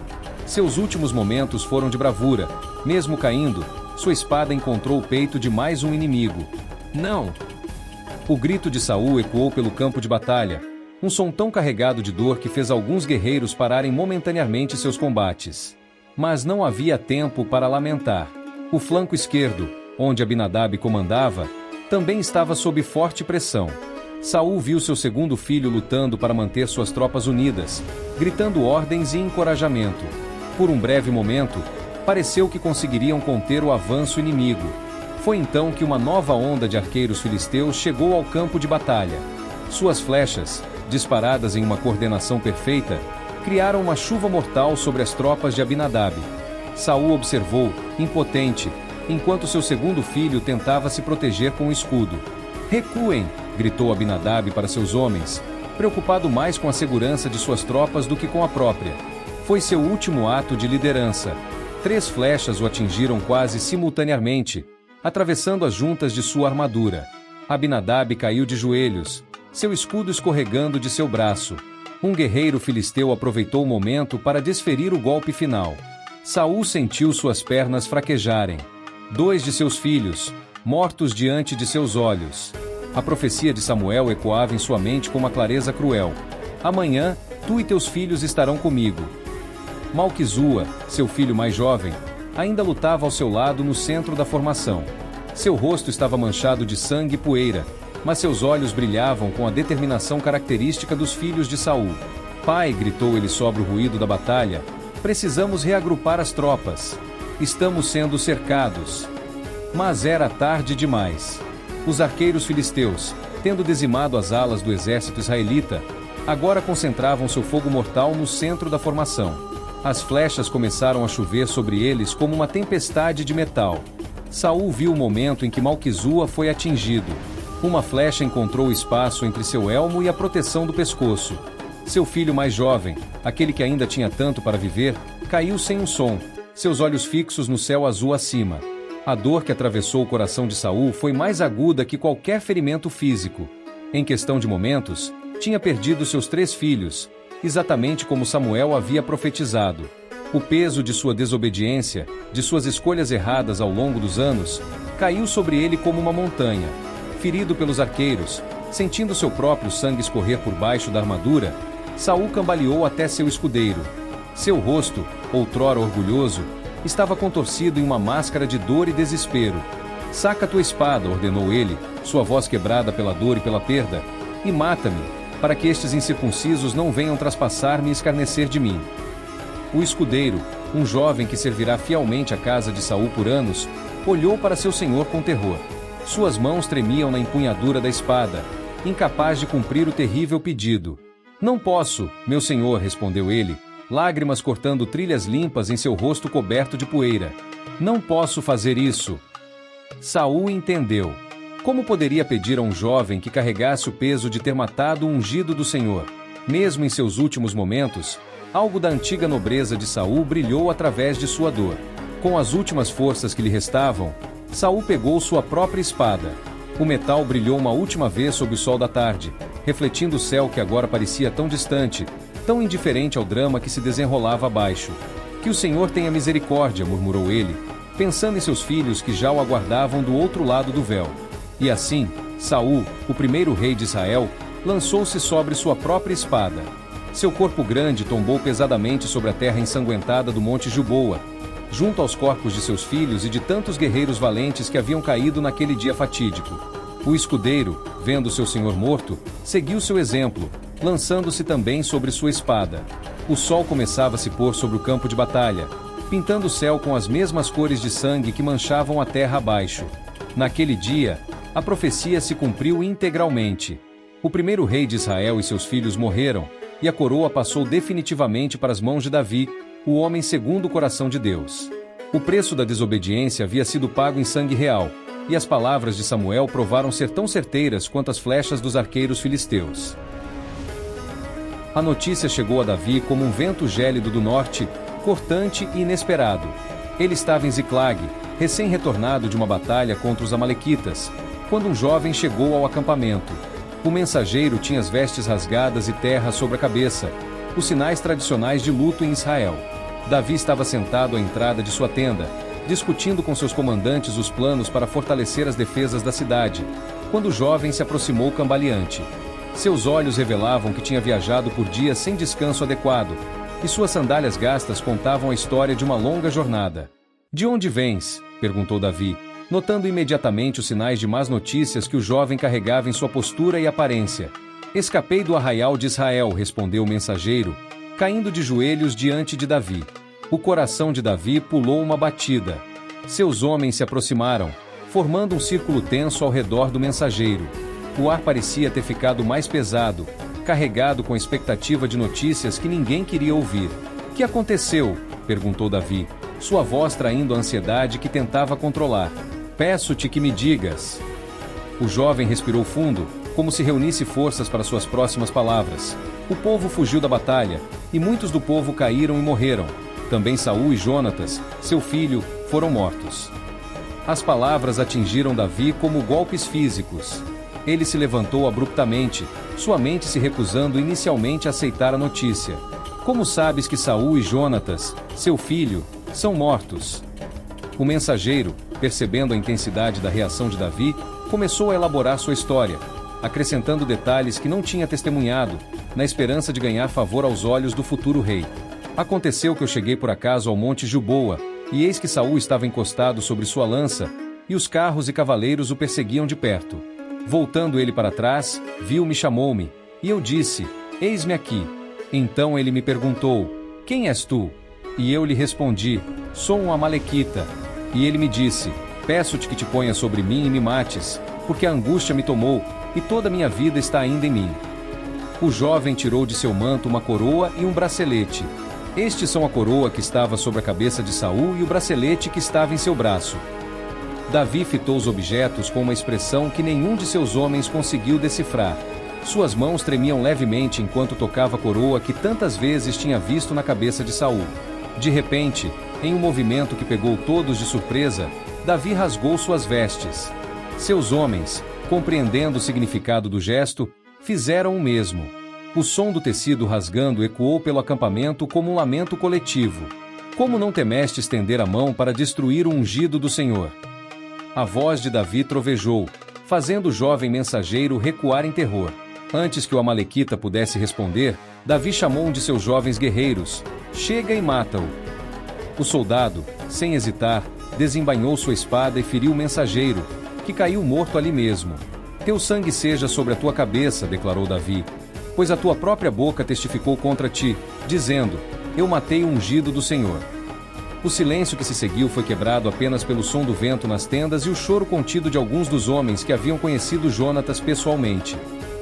A: Seus últimos momentos foram de bravura. Mesmo caindo, sua espada encontrou o peito de mais um inimigo. "Não!" O grito de Saul ecoou pelo campo de batalha, um som tão carregado de dor que fez alguns guerreiros pararem momentaneamente seus combates. Mas não havia tempo para lamentar. O flanco esquerdo, onde Abinadab comandava, também estava sob forte pressão. Saul viu seu segundo filho lutando para manter suas tropas unidas, gritando ordens e encorajamento. Por um breve momento, pareceu que conseguiriam conter o avanço inimigo. Foi então que uma nova onda de arqueiros filisteus chegou ao campo de batalha. Suas flechas, disparadas em uma coordenação perfeita, criaram uma chuva mortal sobre as tropas de Abinadab. Saul observou, impotente, enquanto seu segundo filho tentava se proteger com o escudo. "Recuem!" gritou Abinadab para seus homens, preocupado mais com a segurança de suas tropas do que com a própria. Foi seu último ato de liderança. 3 flechas o atingiram quase simultaneamente, atravessando as juntas de sua armadura. Abinadab caiu de joelhos, seu escudo escorregando de seu braço. Um guerreiro filisteu aproveitou o momento para desferir o golpe final. Saul sentiu suas pernas fraquejarem. 2 de seus filhos, mortos diante de seus olhos. A profecia de Samuel ecoava em sua mente com uma clareza cruel. "Amanhã, tu e teus filhos estarão comigo." Malquizua, seu filho mais jovem, ainda lutava ao seu lado no centro da formação. Seu rosto estava manchado de sangue e poeira, mas seus olhos brilhavam com a determinação característica dos filhos de Saul. "Pai", gritou ele sobre o ruído da batalha, "precisamos reagrupar as tropas. Estamos sendo cercados." Mas era tarde demais. Os arqueiros filisteus, tendo dizimado as alas do exército israelita, agora concentravam seu fogo mortal no centro da formação. As flechas começaram a chover sobre eles como uma tempestade de metal. Saul viu o momento em que Malquizua foi atingido. Uma flecha encontrou espaço entre seu elmo e a proteção do pescoço. Seu filho mais jovem, aquele que ainda tinha tanto para viver, caiu sem um som, seus olhos fixos no céu azul acima. A dor que atravessou o coração de Saul foi mais aguda que qualquer ferimento físico. Em questão de momentos, tinha perdido seus 3 filhos, exatamente como Samuel havia profetizado. O peso de sua desobediência, de suas escolhas erradas ao longo dos anos, caiu sobre ele como uma montanha. Ferido pelos arqueiros, sentindo seu próprio sangue escorrer por baixo da armadura, Saul cambaleou até seu escudeiro. Seu rosto, outrora orgulhoso, estava contorcido em uma máscara de dor e desespero. "Saca tua espada", ordenou ele, sua voz quebrada pela dor e pela perda, "e mata-me." para que estes incircuncisos não venham traspassar-me e escarnecer de mim. O escudeiro, um jovem que servirá fielmente à casa de Saul por anos, olhou para seu senhor com terror. Suas mãos tremiam na empunhadura da espada, incapaz de cumprir o terrível pedido. Não posso, meu senhor, respondeu ele, lágrimas cortando trilhas limpas em seu rosto coberto de poeira. Não posso fazer isso. Saul entendeu. Como poderia pedir a um jovem que carregasse o peso de ter matado o ungido do Senhor? Mesmo em seus últimos momentos, algo da antiga nobreza de Saul brilhou através de sua dor. Com as últimas forças que lhe restavam, Saul pegou sua própria espada. O metal brilhou uma última vez sob o sol da tarde, refletindo o céu que agora parecia tão distante, tão indiferente ao drama que se desenrolava abaixo. Que o Senhor tenha misericórdia, murmurou ele, pensando em seus filhos que já o aguardavam do outro lado do véu. E assim, Saul, o primeiro rei de Israel, lançou-se sobre sua própria espada. Seu corpo grande tombou pesadamente sobre a terra ensanguentada do Monte Gilboa, junto aos corpos de seus filhos e de tantos guerreiros valentes que haviam caído naquele dia fatídico. O escudeiro, vendo seu senhor morto, seguiu seu exemplo, lançando-se também sobre sua espada. O sol começava a se pôr sobre o campo de batalha, pintando o céu com as mesmas cores de sangue que manchavam a terra abaixo. Naquele dia, a profecia se cumpriu integralmente. O primeiro rei de Israel e seus filhos morreram, e a coroa passou definitivamente para as mãos de Davi, o homem segundo o coração de Deus. O preço da desobediência havia sido pago em sangue real, e as palavras de Samuel provaram ser tão certeiras quanto as flechas dos arqueiros filisteus. A notícia chegou a Davi como um vento gélido do norte, cortante e inesperado. Ele estava em Ziclag, recém-retornado de uma batalha contra os amalequitas, quando um jovem chegou ao acampamento. O mensageiro tinha as vestes rasgadas e terra sobre a cabeça, os sinais tradicionais de luto em Israel. Davi estava sentado à entrada de sua tenda, discutindo com seus comandantes os planos para fortalecer as defesas da cidade, quando o jovem se aproximou cambaleante. Seus olhos revelavam que tinha viajado por dias sem descanso adequado, e suas sandálias gastas contavam a história de uma longa jornada. De onde vens? Perguntou Davi, notando imediatamente os sinais de más notícias que o jovem carregava em sua postura e aparência. Escapei do arraial de Israel, respondeu o mensageiro, caindo de joelhos diante de Davi. O coração de Davi pulou uma batida. Seus homens se aproximaram, formando um círculo tenso ao redor do mensageiro. O ar parecia ter ficado mais pesado, carregado com a expectativa de notícias que ninguém queria ouvir. Que aconteceu? Perguntou Davi, sua voz traindo a ansiedade que tentava controlar. Peço-te que me digas. O jovem respirou fundo, como se reunisse forças para suas próximas palavras. O povo fugiu da batalha, e muitos do povo caíram e morreram. Também Saul e Jonatas, seu filho, foram mortos. As palavras atingiram Davi como golpes físicos. Ele se levantou abruptamente, sua mente se recusando inicialmente a aceitar a notícia. Como sabes que Saul e Jonatas, seu filho, são mortos? O mensageiro, percebendo a intensidade da reação de Davi, começou a elaborar sua história, acrescentando detalhes que não tinha testemunhado, na esperança de ganhar favor aos olhos do futuro rei. Aconteceu que eu cheguei por acaso ao Monte Gilboa, e eis que Saul estava encostado sobre sua lança, e os carros e cavaleiros o perseguiam de perto. Voltando ele para trás, viu-me e chamou-me, e eu disse, eis-me aqui. Então ele me perguntou, quem és tu? E eu lhe respondi, sou um amalequita. E ele me disse, peço-te que te ponhas sobre mim e me mates, porque a angústia me tomou, e toda a minha vida está ainda em mim. O jovem tirou de seu manto uma coroa e um bracelete. Estes são a coroa que estava sobre a cabeça de Saul e o bracelete que estava em seu braço. Davi fitou os objetos com uma expressão que nenhum de seus homens conseguiu decifrar. Suas mãos tremiam levemente enquanto tocava a coroa que tantas vezes tinha visto na cabeça de Saul. De repente, em um movimento que pegou todos de surpresa, Davi rasgou suas vestes. Seus homens, compreendendo o significado do gesto, fizeram o mesmo. O som do tecido rasgando ecoou pelo acampamento como um lamento coletivo. Como não temeste estender a mão para destruir o ungido do Senhor? A voz de Davi trovejou, fazendo o jovem mensageiro recuar em terror. Antes que o amalequita pudesse responder, Davi chamou um de seus jovens guerreiros. Chega e mata-o. O soldado, sem hesitar, desembainhou sua espada e feriu o mensageiro, que caiu morto ali mesmo. Teu sangue seja sobre a tua cabeça, declarou Davi. pois a tua própria boca testificou contra ti, dizendo: eu matei o ungido do Senhor. O silêncio que se seguiu foi quebrado apenas pelo som do vento nas tendas e o choro contido de alguns dos homens que haviam conhecido Jonatas pessoalmente.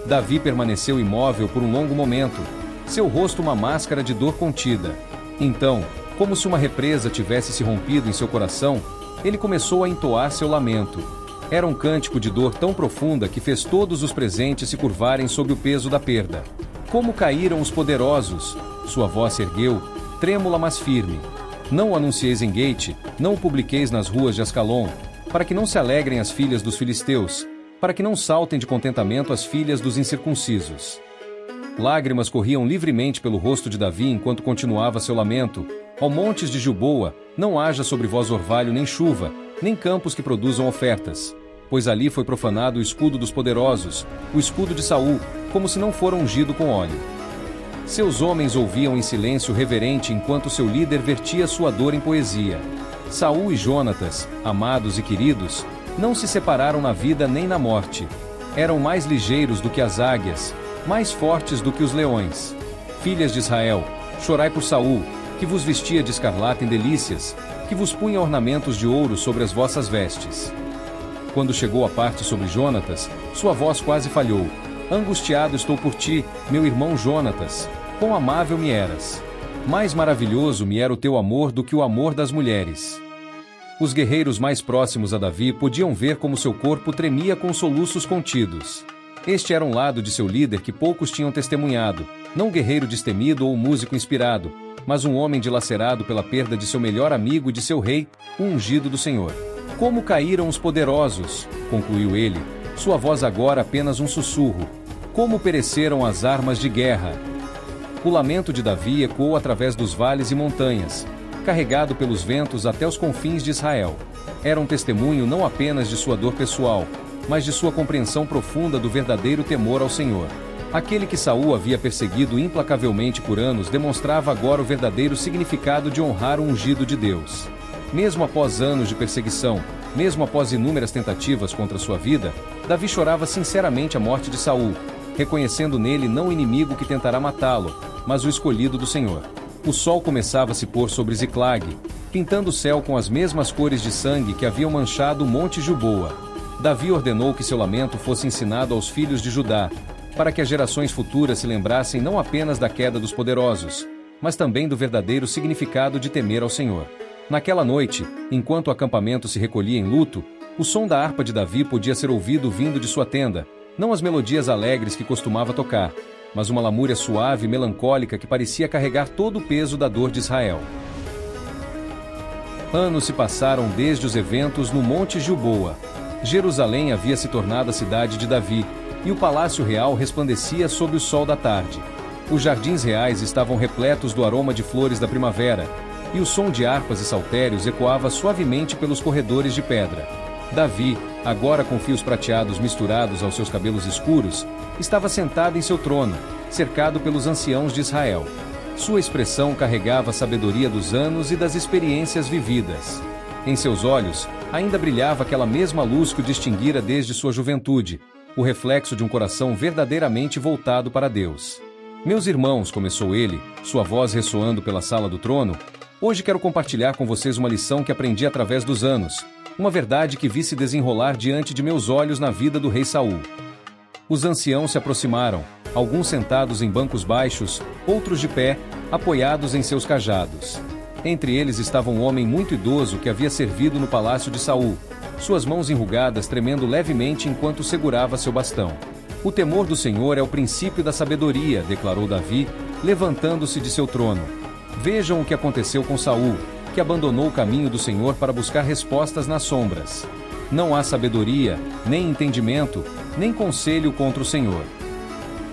A: Davi permaneceu imóvel por um longo momento, seu rosto uma máscara de dor contida. Então, como se uma represa tivesse se rompido em seu coração, ele começou a entoar seu lamento. Era um cântico de dor tão profunda que fez todos os presentes se curvarem sob o peso da perda. Como caíram os poderosos! Sua voz se ergueu, trêmula mas firme. Não o anuncieis em Gate, não o publiqueis nas ruas de Ascalon, para que não se alegrem as filhas dos filisteus, para que não saltem de contentamento as filhas dos incircuncisos. Lágrimas corriam livremente pelo rosto de Davi enquanto continuava seu lamento. Ó montes de Gilboa, não haja sobre vós orvalho nem chuva, nem campos que produzam ofertas. Pois ali foi profanado o escudo dos poderosos, o escudo de Saul, como se não fora ungido com óleo. Seus homens ouviam em silêncio reverente enquanto seu líder vertia sua dor em poesia. Saul e Jonatas, amados e queridos, não se separaram na vida nem na morte. Eram mais ligeiros do que as águias, mais fortes do que os leões. Filhas de Israel, chorai por Saul, que vos vestia de escarlata em delícias, que vos punha ornamentos de ouro sobre as vossas vestes. Quando chegou a parte sobre Jonatas, sua voz quase falhou. Angustiado estou por ti, meu irmão Jonatas, quão amável me eras. Mais maravilhoso me era o teu amor do que o amor das mulheres. Os guerreiros mais próximos a Davi podiam ver como seu corpo tremia com soluços contidos. Este era um lado de seu líder que poucos tinham testemunhado, não um guerreiro destemido ou um músico inspirado, mas um homem dilacerado pela perda de seu melhor amigo e de seu rei, o ungido do Senhor. Como caíram os poderosos, concluiu ele, sua voz agora apenas um sussurro. Como pereceram as armas de guerra. O lamento de Davi ecoou através dos vales e montanhas, carregado pelos ventos até os confins de Israel. Era um testemunho não apenas de sua dor pessoal, mas de sua compreensão profunda do verdadeiro temor ao Senhor. Aquele que Saul havia perseguido implacavelmente por anos demonstrava agora o verdadeiro significado de honrar o ungido de Deus. Mesmo após anos de perseguição, mesmo após inúmeras tentativas contra sua vida, Davi chorava sinceramente a morte de Saul, reconhecendo nele não o inimigo que tentará matá-lo, mas o escolhido do Senhor. O sol começava a se pôr sobre Ziclag, pintando o céu com as mesmas cores de sangue que haviam manchado o monte Gilboa. Davi ordenou que seu lamento fosse ensinado aos filhos de Judá, para que as gerações futuras se lembrassem não apenas da queda dos poderosos, mas também do verdadeiro significado de temer ao Senhor. Naquela noite, enquanto o acampamento se recolhia em luto, o som da harpa de Davi podia ser ouvido vindo de sua tenda, não as melodias alegres que costumava tocar, mas uma lamúria suave e melancólica que parecia carregar todo o peso da dor de Israel. Anos se passaram desde os eventos no Monte Gilboa. Jerusalém havia se tornado a cidade de Davi, e o palácio real resplandecia sob o sol da tarde. Os jardins reais estavam repletos do aroma de flores da primavera, e o som de harpas e saltérios ecoava suavemente pelos corredores de pedra. Davi, agora com fios prateados misturados aos seus cabelos escuros, estava sentado em seu trono, cercado pelos anciãos de Israel. Sua expressão carregava a sabedoria dos anos e das experiências vividas. Em seus olhos, ainda brilhava aquela mesma luz que o distinguira desde sua juventude, o reflexo de um coração verdadeiramente voltado para Deus. Meus irmãos, começou ele, sua voz ressoando pela sala do trono, hoje quero compartilhar com vocês uma lição que aprendi através dos anos, uma verdade que vi se desenrolar diante de meus olhos na vida do rei Saul. Os anciãos se aproximaram, alguns sentados em bancos baixos, outros de pé, apoiados em seus cajados. Entre eles estava um homem muito idoso que havia servido no palácio de Saul, suas mãos enrugadas tremendo levemente enquanto segurava seu bastão. O temor do Senhor é o princípio da sabedoria, declarou Davi, levantando-se de seu trono. Vejam o que aconteceu com Saul, que abandonou o caminho do Senhor para buscar respostas nas sombras. Não há sabedoria, nem entendimento, nem conselho contra o Senhor.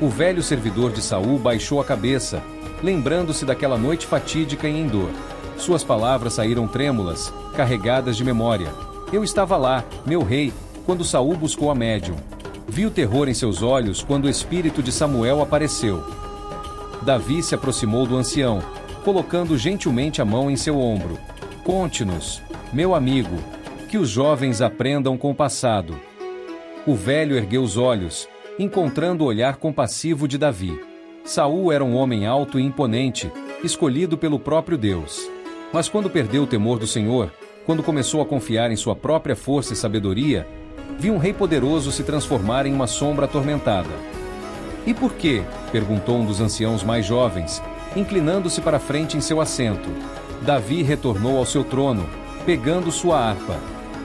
A: O velho servidor de Saul baixou a cabeça, lembrando-se daquela noite fatídica e em dor. Suas palavras saíram trêmulas, carregadas de memória. Eu estava lá, meu rei, quando Saul buscou a médium. Vi o terror em seus olhos quando o espírito de Samuel apareceu. Davi se aproximou do ancião, colocando gentilmente a mão em seu ombro. Conte-nos, meu amigo, que os jovens aprendam com o passado. O velho ergueu os olhos, encontrando o olhar compassivo de Davi. Saul era um homem alto e imponente, escolhido pelo próprio Deus. Mas quando perdeu o temor do Senhor, quando começou a confiar em sua própria força e sabedoria, viu um rei poderoso se transformar em uma sombra atormentada. E por quê? Perguntou um dos anciãos mais jovens, inclinando-se para frente em seu assento. Davi retornou ao seu trono, pegando sua harpa.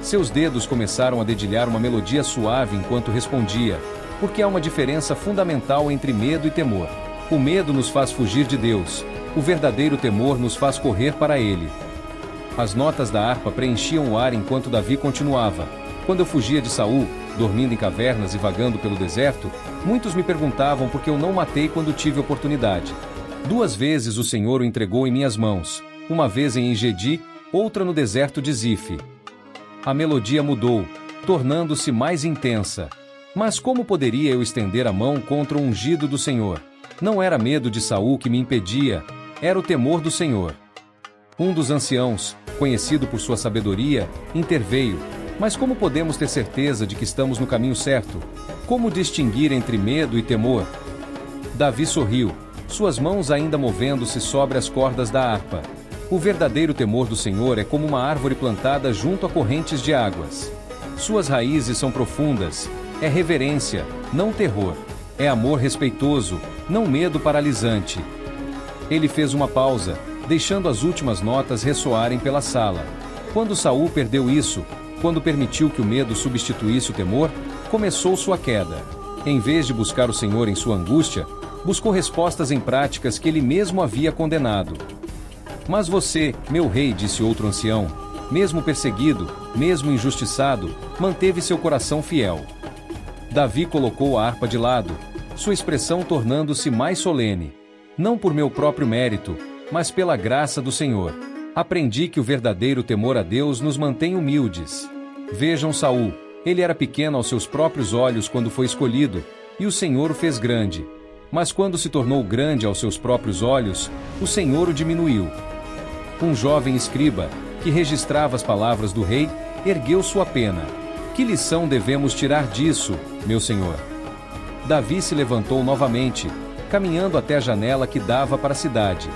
A: Seus dedos começaram a dedilhar uma melodia suave enquanto respondia, porque há uma diferença fundamental entre medo e temor. O medo nos faz fugir de Deus, o verdadeiro temor nos faz correr para Ele. As notas da harpa preenchiam o ar enquanto Davi continuava. Quando eu fugia de Saul, dormindo em cavernas e vagando pelo deserto, muitos me perguntavam por que eu não matei quando tive oportunidade. 2 vezes o Senhor o entregou em minhas mãos, uma vez em Engedi, outra no deserto de Zife. A melodia mudou, tornando-se mais intensa. Mas como poderia eu estender a mão contra o ungido do Senhor? Não era medo de Saul que me impedia, era o temor do Senhor. Um dos anciãos, conhecido por sua sabedoria, interveio. Mas como podemos ter certeza de que estamos no caminho certo? Como distinguir entre medo e temor? Davi sorriu, suas mãos ainda movendo-se sobre as cordas da harpa. O verdadeiro temor do Senhor é como uma árvore plantada junto a correntes de águas. Suas raízes são profundas, é reverência, não terror. É amor respeitoso, não medo paralisante. Ele fez uma pausa, deixando as últimas notas ressoarem pela sala. Quando Saul perdeu isso, quando permitiu que o medo substituísse o temor, começou sua queda. Em vez de buscar o Senhor em sua angústia, buscou respostas em práticas que ele mesmo havia condenado. Mas você, meu rei, disse outro ancião, mesmo perseguido, mesmo injustiçado, manteve seu coração fiel. Davi colocou a harpa de lado, sua expressão tornando-se mais solene. Não por meu próprio mérito, mas pela graça do Senhor. Aprendi que o verdadeiro temor a Deus nos mantém humildes. Vejam Saul, ele era pequeno aos seus próprios olhos quando foi escolhido, e o Senhor o fez grande. Mas quando se tornou grande aos seus próprios olhos, o Senhor o diminuiu. Um jovem escriba, que registrava as palavras do rei, ergueu sua pena. Que lição devemos tirar disso, meu senhor? Davi se levantou novamente, caminhando até a janela que dava para a cidade.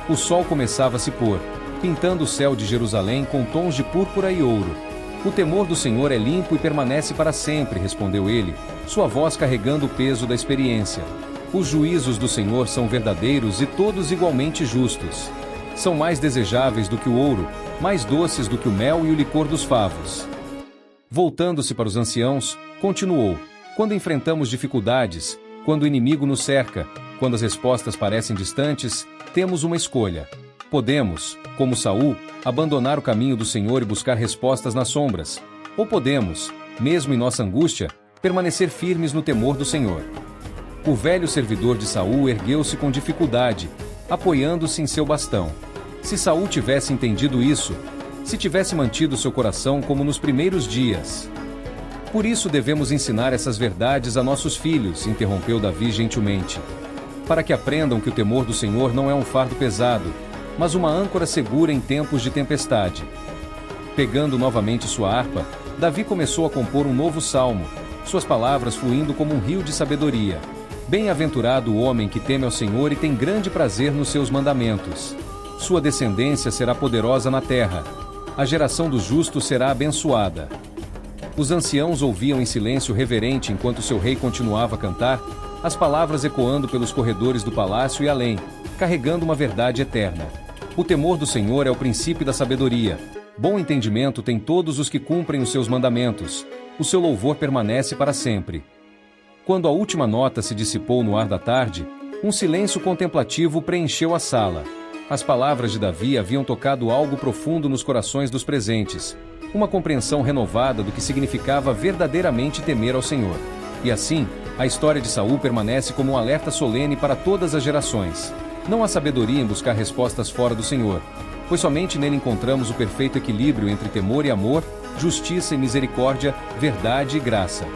A: O sol começava a se pôr, pintando o céu de Jerusalém com tons de púrpura e ouro. O temor do Senhor é limpo e permanece para sempre, respondeu ele, sua voz carregando o peso da experiência. Os juízos do Senhor são verdadeiros e todos igualmente justos. São mais desejáveis do que o ouro, mais doces do que o mel e o licor dos favos. Voltando-se para os anciãos, continuou: quando enfrentamos dificuldades, quando o inimigo nos cerca, quando as respostas parecem distantes, temos uma escolha. Podemos, como Saul, abandonar o caminho do Senhor e buscar respostas nas sombras. Ou podemos, mesmo em nossa angústia, permanecer firmes no temor do Senhor. O velho servidor de Saul ergueu-se com dificuldade, apoiando-se em seu bastão. Se Saul tivesse entendido isso, se tivesse mantido seu coração como nos primeiros dias. Por isso devemos ensinar essas verdades a nossos filhos, interrompeu Davi gentilmente. Para que aprendam que o temor do Senhor não é um fardo pesado, mas uma âncora segura em tempos de tempestade. Pegando novamente sua harpa, Davi começou a compor um novo salmo, suas palavras fluindo como um rio de sabedoria. Bem-aventurado o homem que teme ao Senhor e tem grande prazer nos seus mandamentos. Sua descendência será poderosa na terra. A geração dos justos será abençoada. Os anciãos ouviam em silêncio reverente enquanto seu rei continuava a cantar, as palavras ecoando pelos corredores do palácio e além, carregando uma verdade eterna. O temor do Senhor é o princípio da sabedoria. Bom entendimento tem todos os que cumprem os seus mandamentos. O seu louvor permanece para sempre. Quando a última nota se dissipou no ar da tarde, um silêncio contemplativo preencheu a sala. As palavras de Davi haviam tocado algo profundo nos corações dos presentes, uma compreensão renovada do que significava verdadeiramente temer ao Senhor. E assim, a história de Saul permanece como um alerta solene para todas as gerações. Não há sabedoria em buscar respostas fora do Senhor, pois somente nele encontramos o perfeito equilíbrio entre temor e amor, justiça e misericórdia, verdade e graça.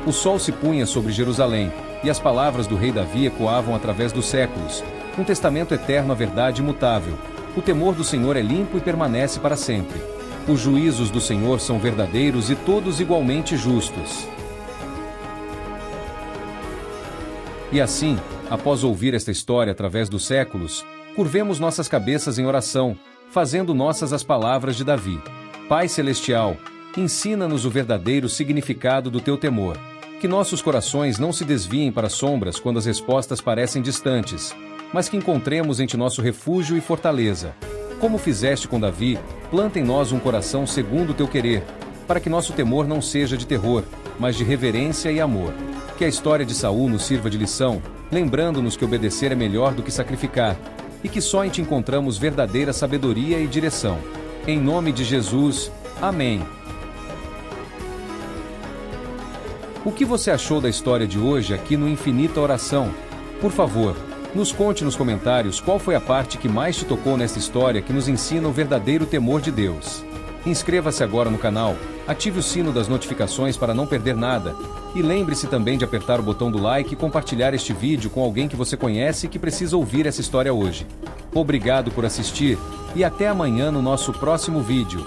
A: O sol se punha sobre Jerusalém, e as palavras do rei Davi ecoavam através dos séculos, um testamento eterno à verdade imutável. O temor do Senhor é limpo e permanece para sempre. Os juízos do Senhor são verdadeiros e todos igualmente justos. E assim, após ouvir esta história através dos séculos, curvemos nossas cabeças em oração, fazendo nossas as palavras de Davi. Pai Celestial, ensina-nos o verdadeiro significado do teu temor. Que nossos corações não se desviem para sombras quando as respostas parecem distantes, mas que encontremos em ti nosso refúgio e fortaleza. Como fizeste com Davi, planta em nós um coração segundo o teu querer, para que nosso temor não seja de terror, mas de reverência e amor. Que a história de Saul nos sirva de lição, lembrando-nos que obedecer é melhor do que sacrificar, e que só em ti encontramos verdadeira sabedoria e direção. Em nome de Jesus, amém. O que você achou da história de hoje aqui no Infinita Oração? Por favor, nos conte nos comentários qual foi a parte que mais te tocou nessa história que nos ensina o verdadeiro temor de Deus. Inscreva-se agora no canal, ative o sino das notificações para não perder nada, e lembre-se também de apertar o botão do like e compartilhar este vídeo com alguém que você conhece e que precisa ouvir essa história hoje. Obrigado por assistir, e até amanhã no nosso próximo vídeo.